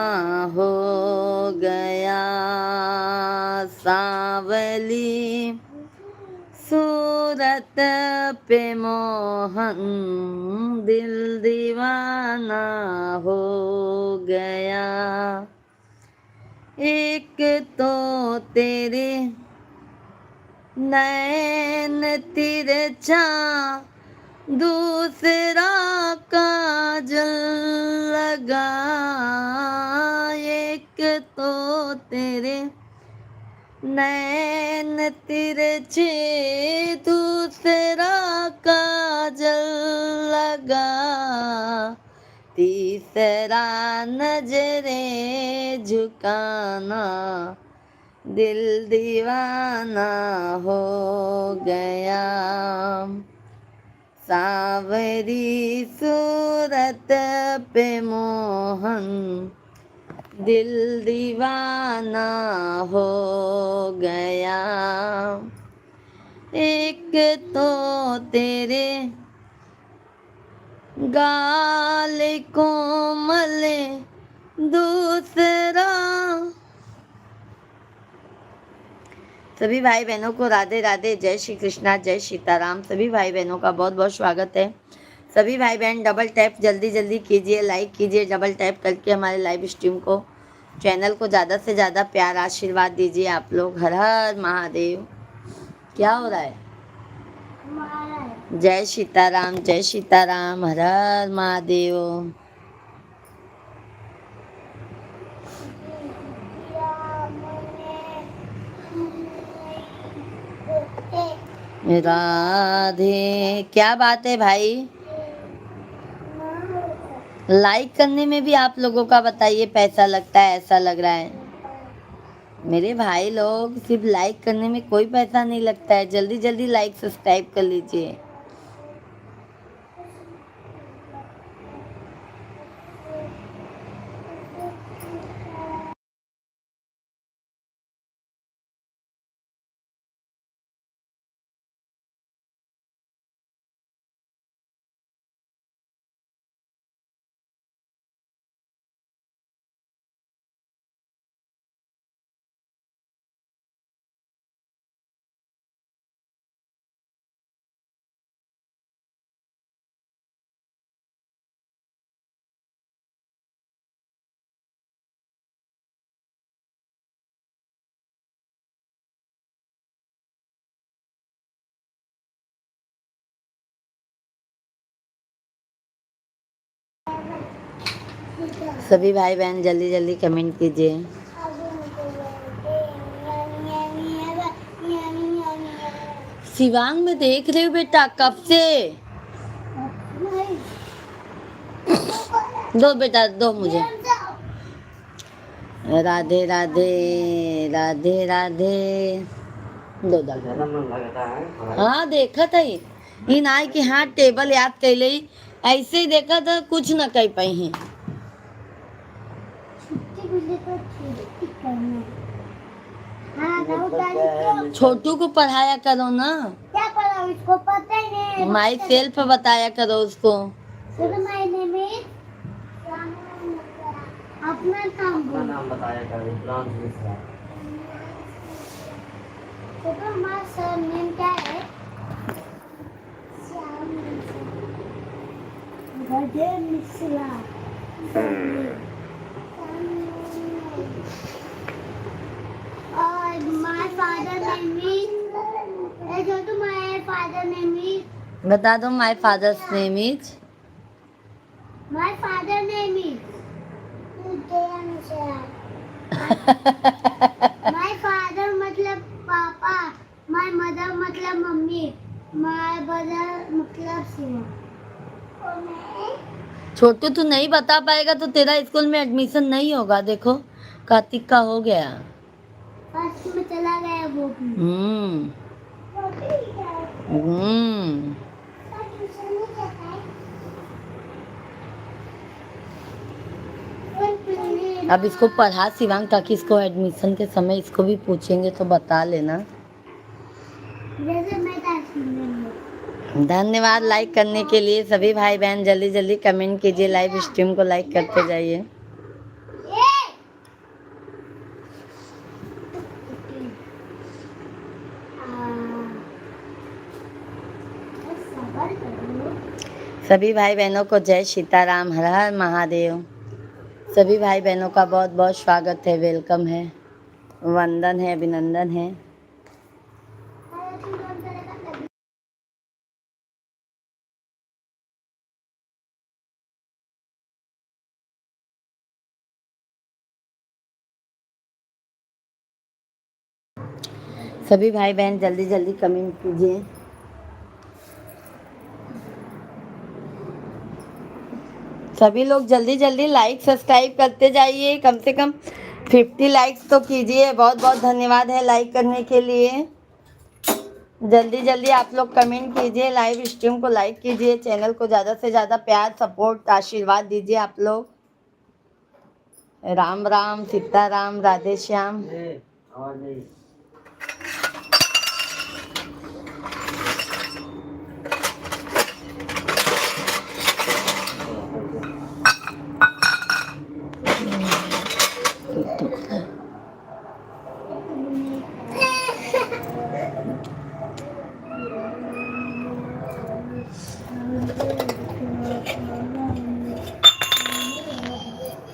हो गया। सांवली सूरत पे मोहन, दिल दीवाना हो गया। एक तो तेरे नैन तिरछा, दूसरा काजल लगा। एक तो तेरे नैन तिरछे, दूसरा काजल लगा। तीसरा नजरे झुकाना, दिल दीवाना हो गया। सांवरी सूरत पे मोहन, दिल दीवाना हो गया। एक तो तेरे गाल कोमल, दूसरा। सभी भाई बहनों को राधे राधे, जय श्री कृष्णा, जय सीताराम। सभी भाई बहनों का बहुत बहुत स्वागत है। सभी भाई बहन डबल टैप जल्दी जल्दी कीजिए, लाइक कीजिए डबल टैप करके हमारे लाइव स्ट्रीम को, चैनल को ज़्यादा से ज़्यादा प्यार आशीर्वाद दीजिए आप लोग। हर हर महादेव। क्या हो रहा है? जय सीताराम, जय सीताराम, हर हर महादेव। राधे। क्या बात है भाई? लाइक करने में भी आप लोगों का बताइए पैसा लगता है, ऐसा लग रहा है। मेरे भाई लोग, सिर्फ लाइक करने में कोई पैसा नहीं लगता है। जल्दी जल्दी लाइक सब्सक्राइब कर लीजिए। सभी भाई बहन जल्दी जल्दी कमेंट कीजिए। शिवांग में देख रहे हो बेटा कब से? दो बेटा दो मुझे। राधे राधे, राधे राधे। दो दादा। हाँ देखा था इन आए कि हाँ टेबल याद कैले, ऐसे ही देखा था, कुछ न कह पाई हैं। छोटू को पढ़ाया करो ना। क्या पढ़ाओ, इसको पता ही नहीं। माई सेल्फ बताया करो उसको। अपना नाम बताया करो। तो हमारा सरनेम क्या है? राधे मिश्रा। और my father name is, तो my father name is, बता दो my father's name is. my father name is my father मतलब पापा, my mother मतलब मम्मी, my brother मतलब शिवा। छोटू तू नहीं बता पाएगा तो तेरा स्कूल में एडमिशन नहीं होगा। देखो कार्तिक का हो गया। फर्स्ट में चला गया वो भी। अब इसको पढ़ा शिवांग, ताकि इसको एडमिशन के समय इसको भी पूछेंगे तो बता लेना। जैसे मैं धन्यवाद लाइक करने के लिए। सभी भाई बहन जल्दी जल्दी कमेंट कीजिए। लाइव स्ट्रीम को लाइक करते जाइए। सभी भाई बहनों को जय सीताराम, हर हर महादेव। सभी भाई बहनों का बहुत बहुत स्वागत है, वेलकम है, वंदन है, अभिनंदन है। सभी भाई बहन जल्दी जल्दी कमेंट कीजिए। सभी लोग जल्दी जल्दी लाइक सब्सक्राइब करते जाइए। कम से कम 50 लाइक्स तो कीजिए। बहुत बहुत धन्यवाद है लाइक करने के लिए। जल्दी जल्दी आप लोग कमेंट कीजिए, लाइव स्ट्रीम को लाइक कीजिए, चैनल को ज़्यादा से ज़्यादा प्यार सपोर्ट आशीर्वाद दीजिए आप लोग। राम राम, सीताराम, राधे श्याम।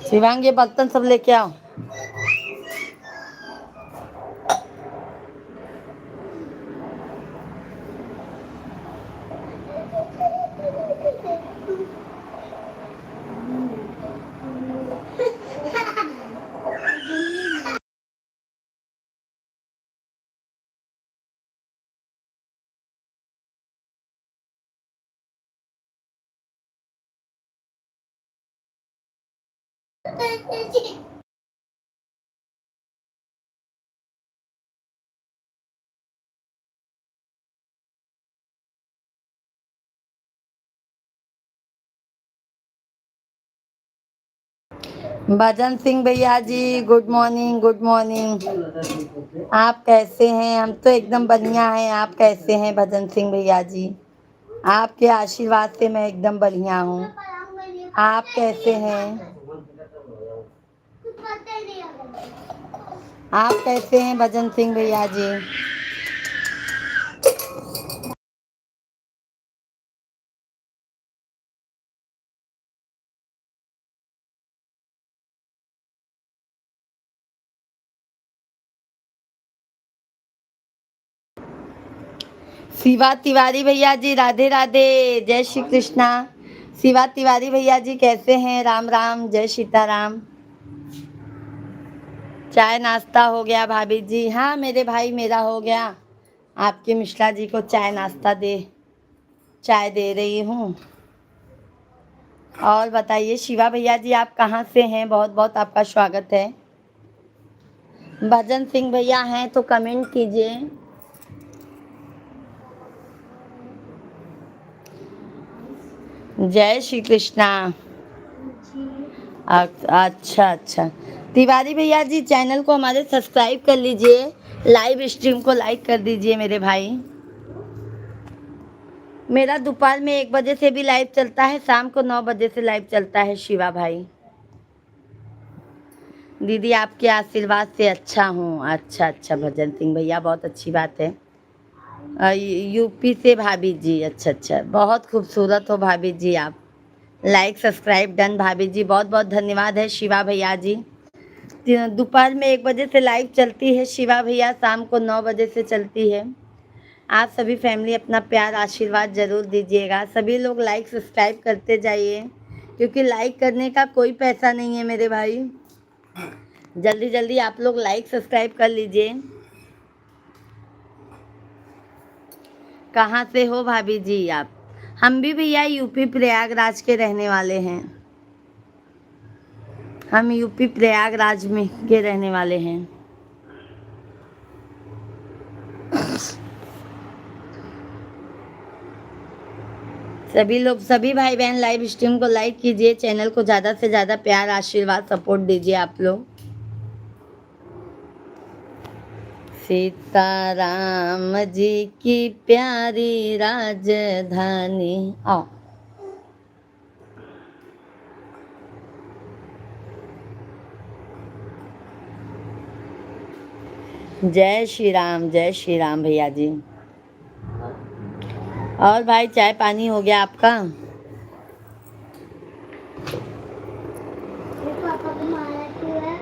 शिवांग ये बर्तन सब लेके आओ। भजन सिंह भैया जी, गुड मॉर्निंग, गुड मॉर्निंग। आप कैसे हैं? हम तो एकदम बढ़िया हैं। आप कैसे हैं भजन सिंह भैया जी? आपके आशीर्वाद से मैं एकदम बढ़िया हूँ। आप कैसे हैं? आप कैसे हैं भजन सिंह भैया जी? शिवा तिवारी भैया जी, राधे राधे, जय श्री कृष्णा। शिवा तिवारी भैया जी कैसे हैं? राम राम, जय सीताराम। चाय नाश्ता हो गया भाभी जी? हाँ मेरे भाई, मेरा हो गया। आपके मिश्रा जी को चाय दे रही हूँ। और बताइए शिवा भैया जी, आप कहाँ से हैं? बहुत बहुत आपका स्वागत है। भजन सिंह भैया हैं तो कमेंट कीजिए। जय श्री कृष्णा। अच्छा अच्छा। तिवारी भैया जी, चैनल को हमारे सब्सक्राइब कर लीजिए, लाइव स्ट्रीम को लाइक कर दीजिए मेरे भाई। मेरा दोपहर में 1 बजे से भी लाइव चलता है, शाम को 9 बजे से लाइव चलता है शिवा भाई। दीदी आपके आशीर्वाद से अच्छा हूँ। अच्छा अच्छा भजन सिंह भैया, बहुत अच्छी बात है। यूपी से भाभी जी, अच्छा अच्छा, बहुत खूबसूरत हो भाभी जी आप। लाइक सब्सक्राइब डन भाभी जी, बहुत बहुत धन्यवाद है शिवा भैया जी। दोपहर में 1 बजे से लाइव चलती है शिवा भैया, शाम को 9 बजे से चलती है। आप सभी फैमिली अपना प्यार आशीर्वाद ज़रूर दीजिएगा। सभी लोग लाइक सब्सक्राइब करते जाइए, क्योंकि लाइक करने का कोई पैसा नहीं है मेरे भाई। जल्दी जल्दी आप लोग लाइक सब्सक्राइब कर लीजिए। कहाँ से हो भाभी जी आप? हम भी भैया यूपी प्रयागराज के रहने वाले हैं। हम यूपी प्रयागराज में के रहने वाले हैं। सभी लोग, सभी भाई बहन लाइव स्ट्रीम को लाइक कीजिए, चैनल को ज़्यादा से ज़्यादा प्यार आशीर्वाद सपोर्ट दीजिए आप लोग। सीताराम जी की प्यारी राजधानी। आओ। जय श्री राम भैया जी। और भाई चाय पानी हो गया आपका? पापा को मारा क्यों है?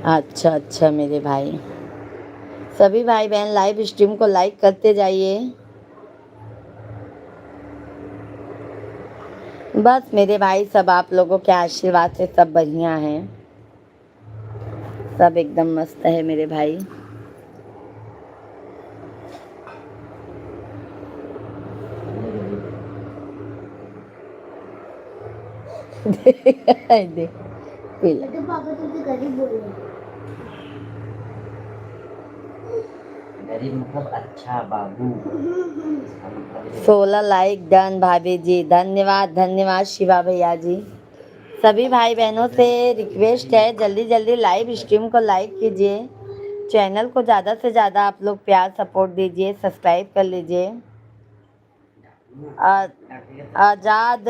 अच्छा अच्छा मेरे भाई, सभी भाई बहन लाइव स्ट्रीम को लाइक करते जाइए। बस मेरे भाई, सब आप लोगों के आशीर्वाद से सब बढ़िया हैं, सब एकदम मस्त है मेरे भाई। दे पी ले। तो पापा तुझे गरीब बोल रहे हैं। गरीब मतलब अच्छा बाबू। 16 लाइक डन भाभी जी, धन्यवाद धन्यवाद शिवा भैया जी। सभी भाई बहनों से रिक्वेस्ट है, जल्दी जल्दी लाइव स्ट्रीम को लाइक कीजिए, चैनल को ज़्यादा से ज़्यादा आप लोग प्यार सपोर्ट दीजिए, सब्सक्राइब कर लीजिए। आज़ाद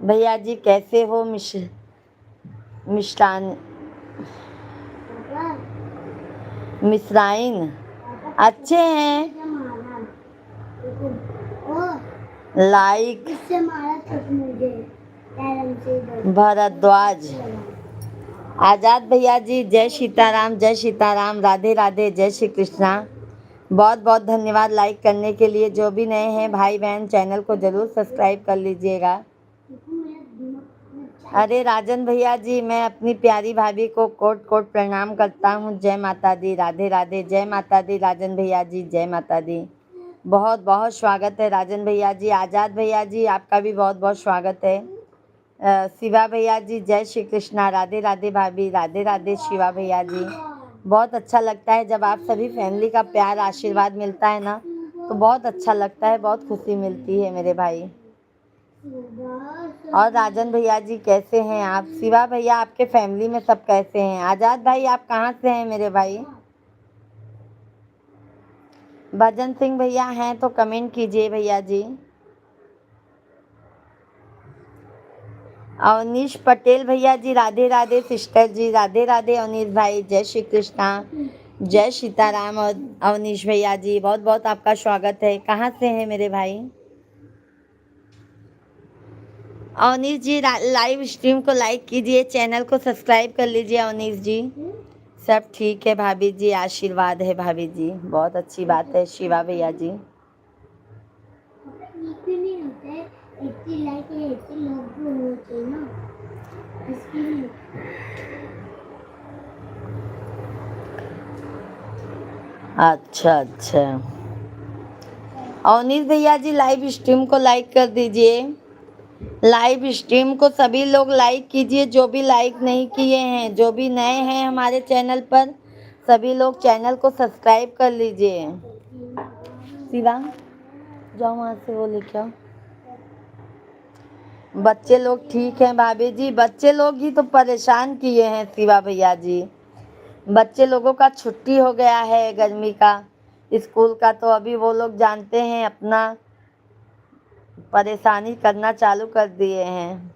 भैया जी कैसे हो? मिष्टान मिश्राइन अच्छे हैं। लाइक इससे मारा था मुझे पैरम से इधर। भरद्वाज। आज़ाद भैया जी, जय सीताराम, जय सीताराम, राधे राधे, जय श्री कृष्णा। बहुत बहुत धन्यवाद लाइक करने के लिए। जो भी नए हैं भाई बहन, चैनल को ज़रूर सब्सक्राइब कर लीजिएगा। अरे राजन भैया जी, मैं अपनी प्यारी भाभी को कोट कोट प्रणाम करता हूँ। जय माता दी, राधे राधे। जय माता दी राजन भैया जी, जय माता दी। बहुत बहुत स्वागत है राजन भैया जी। आज़ाद भैया जी, आपका भी बहुत बहुत स्वागत है। शिवा भैया जी, जय श्री कृष्णा। राधे राधे भाभी, राधे राधे शिवा भैया जी। बहुत अच्छा लगता है जब आप सभी फैमिली का प्यार आशीर्वाद मिलता है ना, तो बहुत अच्छा लगता है, बहुत खुशी मिलती है मेरे भाई। और राजन भैया जी कैसे हैं आप? शिवा भैया, आपके फैमिली में सब कैसे हैं? आज़ाद भाई, आप कहाँ से हैं मेरे भाई? भजन सिंह भैया हैं तो कमेंट कीजिए भैया जी। अवनीश पटेल भैया जी, राधे राधे। सिस्टर जी, राधे राधे। अवनीश भाई, जय श्री कृष्णा, जय सीताराम। और अवनीश भैया जी, बहुत बहुत आपका स्वागत है। कहाँ से हैं मेरे भाई? अवनीश जी, लाइव स्ट्रीम को लाइक कीजिए, चैनल को सब्सक्राइब कर लीजिए अवनीश जी। सब ठीक है भाभी जी, आशीर्वाद है भाभी जी, बहुत अच्छी बात है शिवा भैया जी। नहीं होता है 80 लाइक या 80 लोग भी होने चाहिए ना, इसलिए। अच्छा अच्छा, अवनीश भैया जी लाइव स्ट्रीम को लाइक कर दीजिए। लाइव स्ट्रीम को सभी लोग लाइक कीजिए, जो भी लाइक नहीं किए हैं, जो भी नए हैं हमारे चैनल पर, सभी लोग चैनल को सब्सक्राइब कर लीजिए। शिवा, जाओ वहाँ से वो लेके आओ। बच्चे लोग ठीक हैं भाभी जी, बच्चे लोग ही तो परेशान किए हैं शिवा भैया जी। बच्चे लोगों का छुट्टी हो गया है गर्मी का, स्कूल का, तो अभी वो लोग जानते हैं अपना परेशानी करना चालू कर दिए हैं।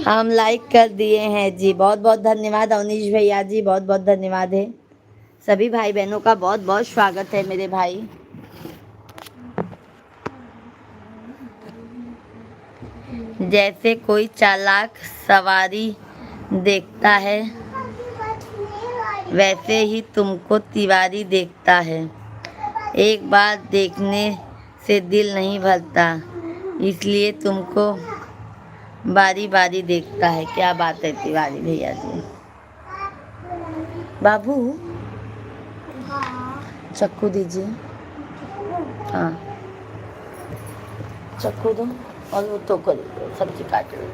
हम लाइक कर दिए हैं जी, बहुत बहुत धन्यवाद अवनीश भैया जी, बहुत बहुत धन्यवाद है। सभी भाई बहनों का बहुत बहुत स्वागत है मेरे भाई। जैसे कोई चालाक सवारी देखता है, वैसे ही तुमको तिवारी देखता है। एक बार देखने से दिल नहीं भरता, इसलिए तुमको बारी बारी देखता है। क्या बात है तिवारी भैया जी। बाबू, चक्कू दीजिए। हाँ, चक्कू दो और वो तो करो, सब्जी काट लो।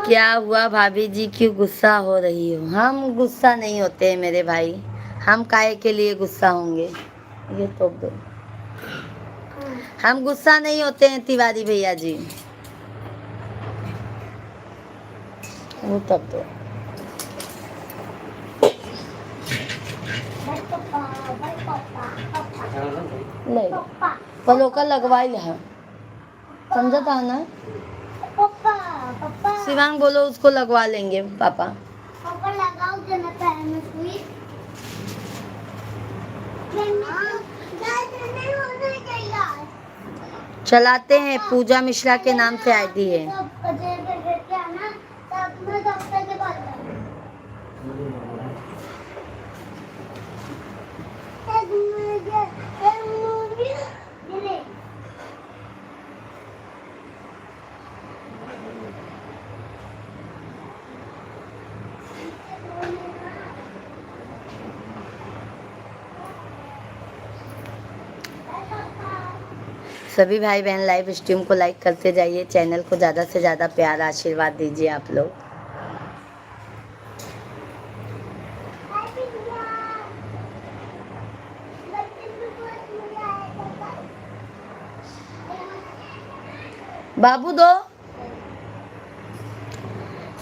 क्या हुआ भाभी जी, क्यों गुस्सा हो रही हो? हम गुस्सा नहीं होते हैं मेरे भाई, हम काहे के लिए गुस्सा होंगे? ये तो दो, हम गुस्सा नहीं होते हैं तिवारी भैया जी। वो तब दो। नहीं, पलो का लगवा ही है, समझा था ना? शिवांग बोलो उसको लगवा लेंगे पापा। पापा लगाओ जरा पैर में सुई। चलाते हैं, पूजा मिश्रा के नाम से आईडी है। सभी भाई बहन लाइव स्ट्रीम को लाइक करते जाइए, चैनल को ज़्यादा से ज़्यादा प्यार आशीर्वाद दीजिए आप लोग। बाबू दो।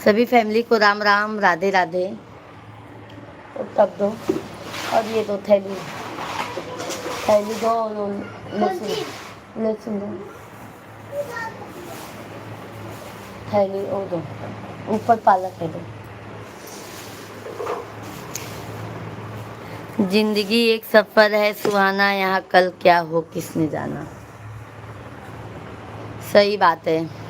सभी फैमिली को राम राम, राधे राधे। तो तब दो, और ये दो थैली, थैली दो, लहसुन दो, थैली वो दो, ऊपर पालक है दो। जिंदगी एक सफर है सुहाना, यहाँ कल क्या हो किसने जाना। सही बात है।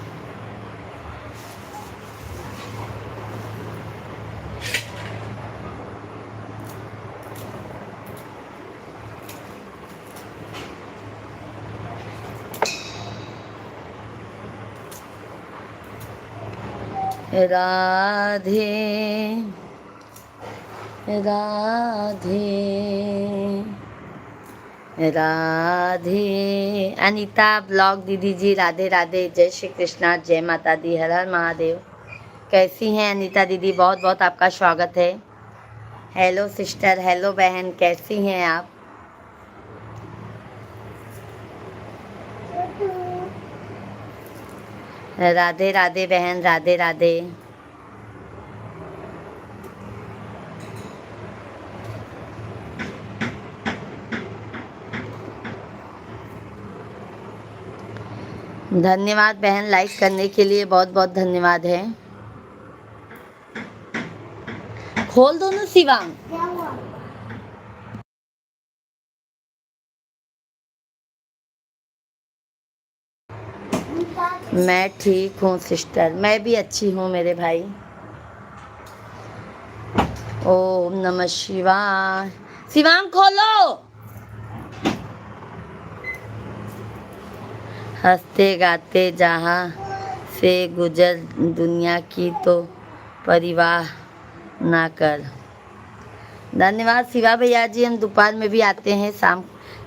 राधे राधे राधे। अनीता ब्लॉग दीदी जी राधे राधे, जय श्री कृष्णा, जय माता दी, हर हर महादेव। कैसी हैं अनीता दीदी? बहुत बहुत आपका स्वागत है। हेलो सिस्टर, हेलो बहन, कैसी हैं आप? राधे राधे बहन, राधे राधे। धन्यवाद बहन, लाइक करने के लिए बहुत बहुत धन्यवाद है। खोल दो ना शिवांग। मैं ठीक हूँ सिस्टर, मैं भी अच्छी हूँ मेरे भाई। ओम नमः शिवाय। शिवांग खोलो। हंसते गाते जहाँ से गुजर दुनिया की, तो परिवाह ना कर। धन्यवाद शिवा भैया जी, हम दोपहर में भी आते हैं, शाम।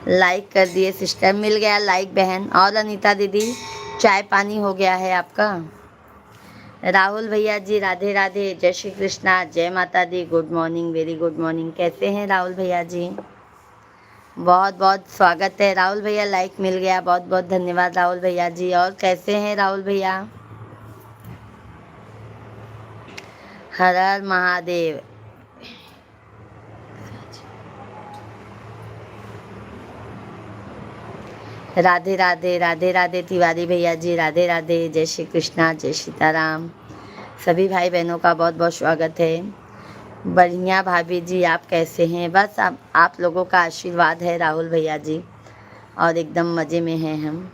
लाइक कर दिए सिस्टर, मिल गया लाइक बहन। और अनीता दीदी, चाय पानी हो गया है आपका? राहुल भैया जी राधे राधे, जय श्री कृष्णा, जय माता दी, good morning, very good morning. कैसे हैं राहुल भैया जी? बहुत बहुत स्वागत है राहुल भैया, लाइक मिल गया, बहुत बहुत धन्यवाद राहुल भैया जी। और कैसे हैं राहुल भैया? हर हर महादेव। राधे राधे, राधे राधे तिवारी भैया जी, राधे राधे, जय श्री कृष्णा, जय सीताराम। सभी भाई बहनों का बहुत बहुत स्वागत है। बढ़िया भाभी जी, आप कैसे हैं? बस आप लोगों का आशीर्वाद है राहुल भैया जी, और एकदम मज़े में हैं हम।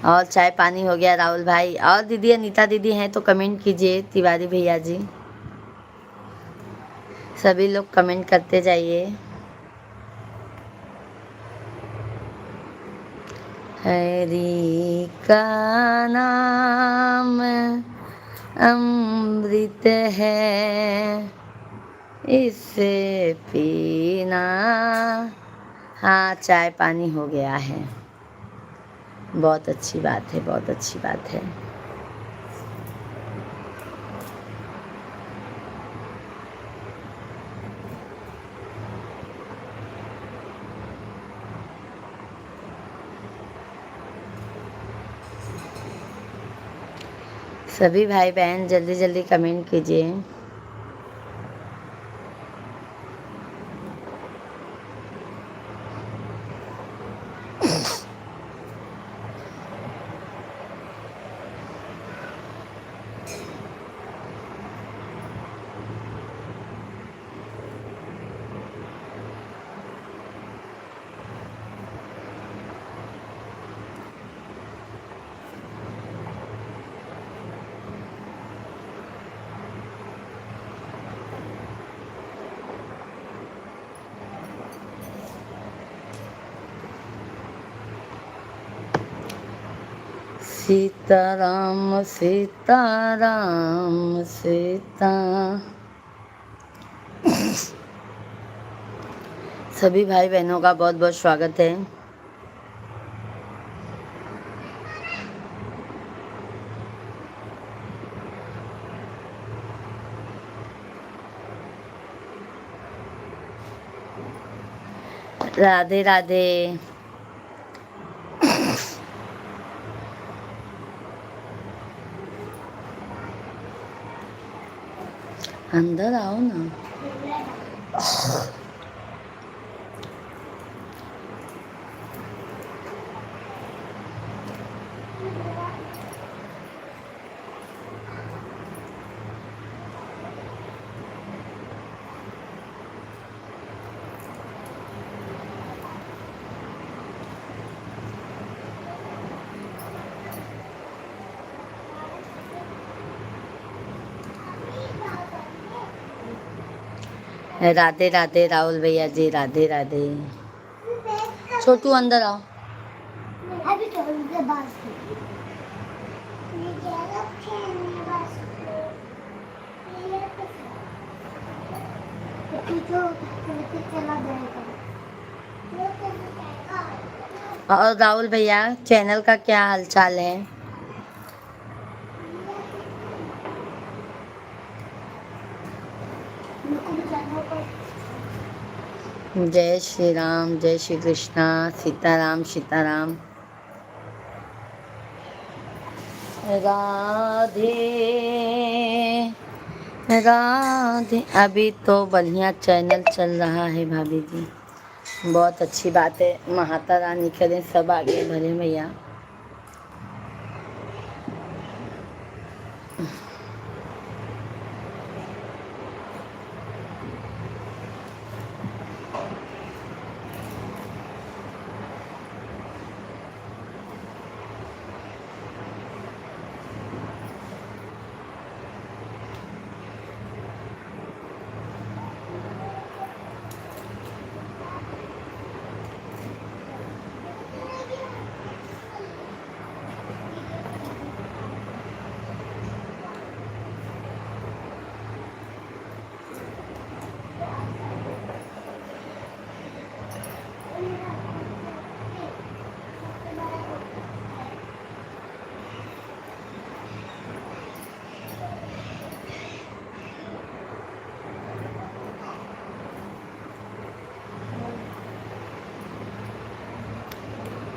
और चाय पानी हो गया राहुल भाई। और दीदी अनीता दीदी हैं तो कमेंट कीजिए, तिवारी भैया जी, सभी लोग कमेंट करते जाइए। हरि का नाम अमृत है, इससे पीना। हाँ, चाय पानी हो गया है, बहुत अच्छी बात है, बहुत अच्छी बात है। सभी भाई बहन जल्दी जल्दी कमेंट कीजिए। सीताराम सीताराम सीता। सभी भाई बहनों का बहुत बहुत स्वागत है। राधे राधे। अंदर आओ ना। राधे राधे राहुल भैया जी, राधे राधे। छोटू अंदर आओ। अभी तो उनके पास ये ज्यादा खेलने बस ये तो चला जाएगा। और राहुल भैया, चैनल का क्या हालचाल है? जय श्री राम, जय श्री कृष्णा, सीताराम सीताराम। राधे राधे। अभी तो बढ़िया चैनल चल रहा है भाभी जी, बहुत अच्छी बात है। माता रानी करें सब आगे बढ़े भैया।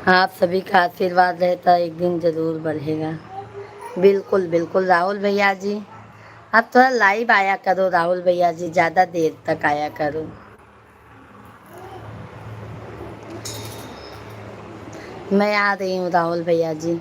आप सभी का आशीर्वाद रहता एक दिन जरूर बढ़ेगा। बिल्कुल बिल्कुल राहुल भैया जी, आप थोड़ा लाइव आया करो राहुल भैया जी, ज़्यादा देर तक आया करो। मैं आ रही हूँ राहुल भैया जी।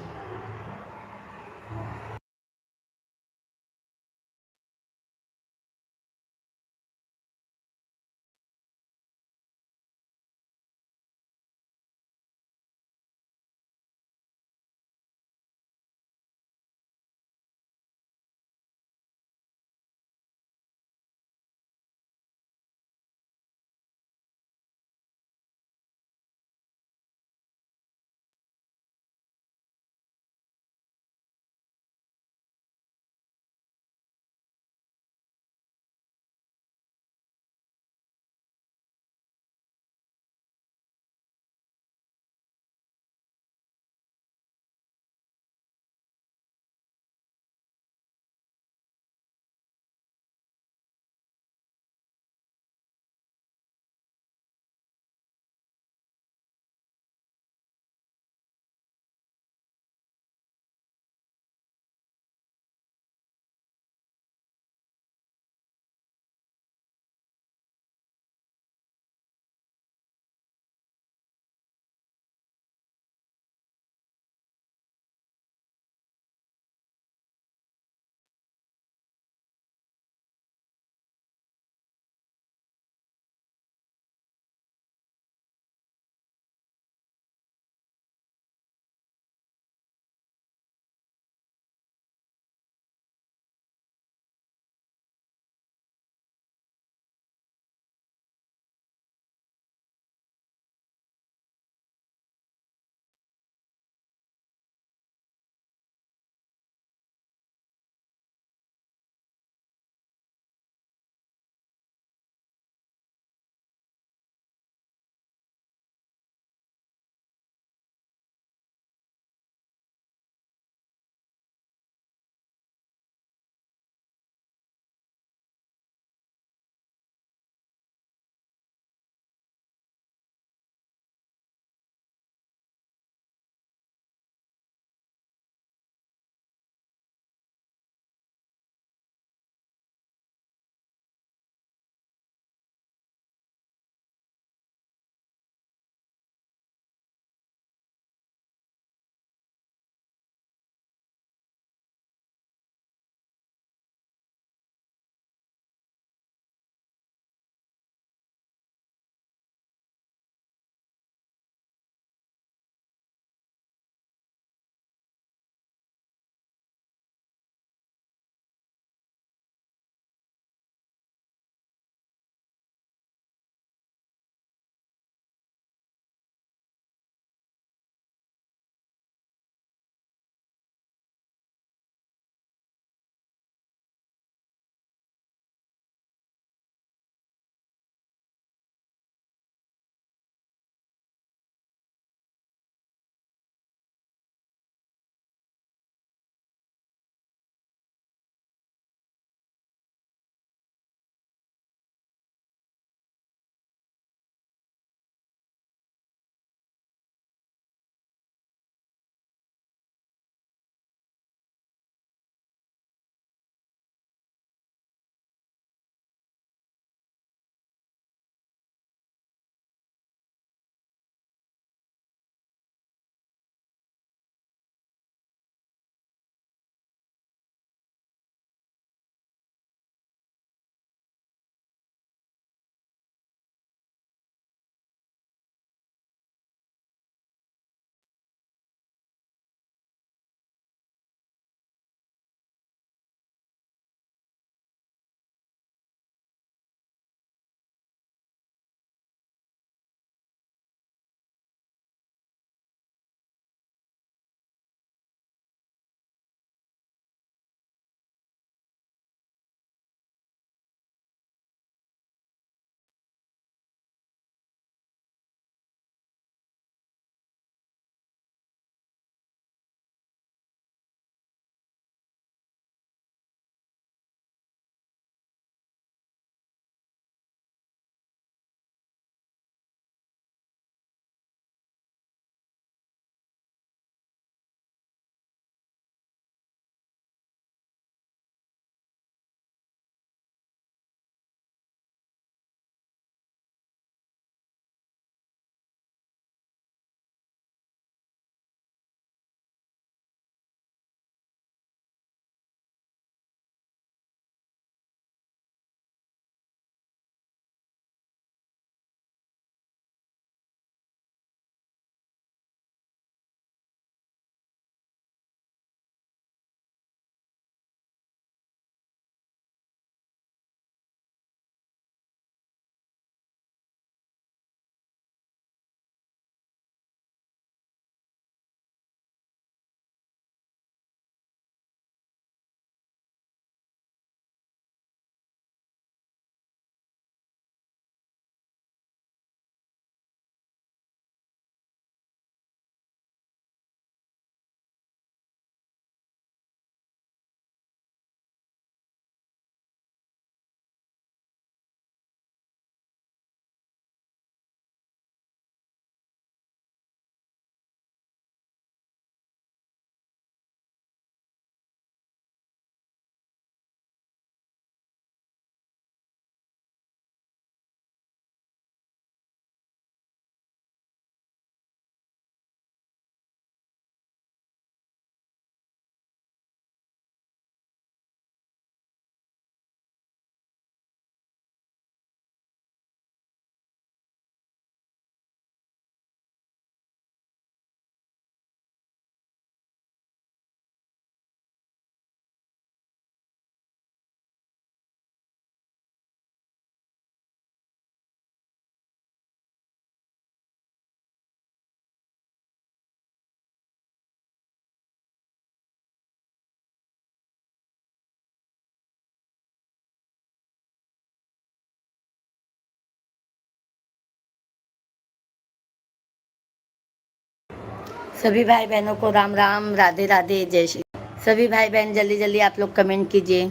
सभी भाई बहनों को राम राम, राधे राधे, जय श्री। सभी भाई बहन जल्दी जल्दी आप लोग कमेंट कीजिए,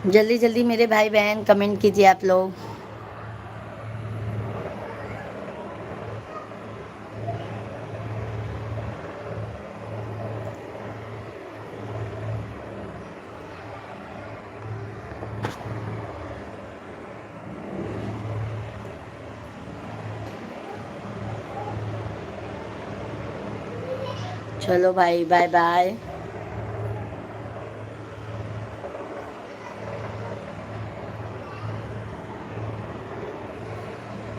जल्दी जल्दी मेरे भाई बहन कमेंट कीजिए आप लोग। चलो भाई, बाय बाय।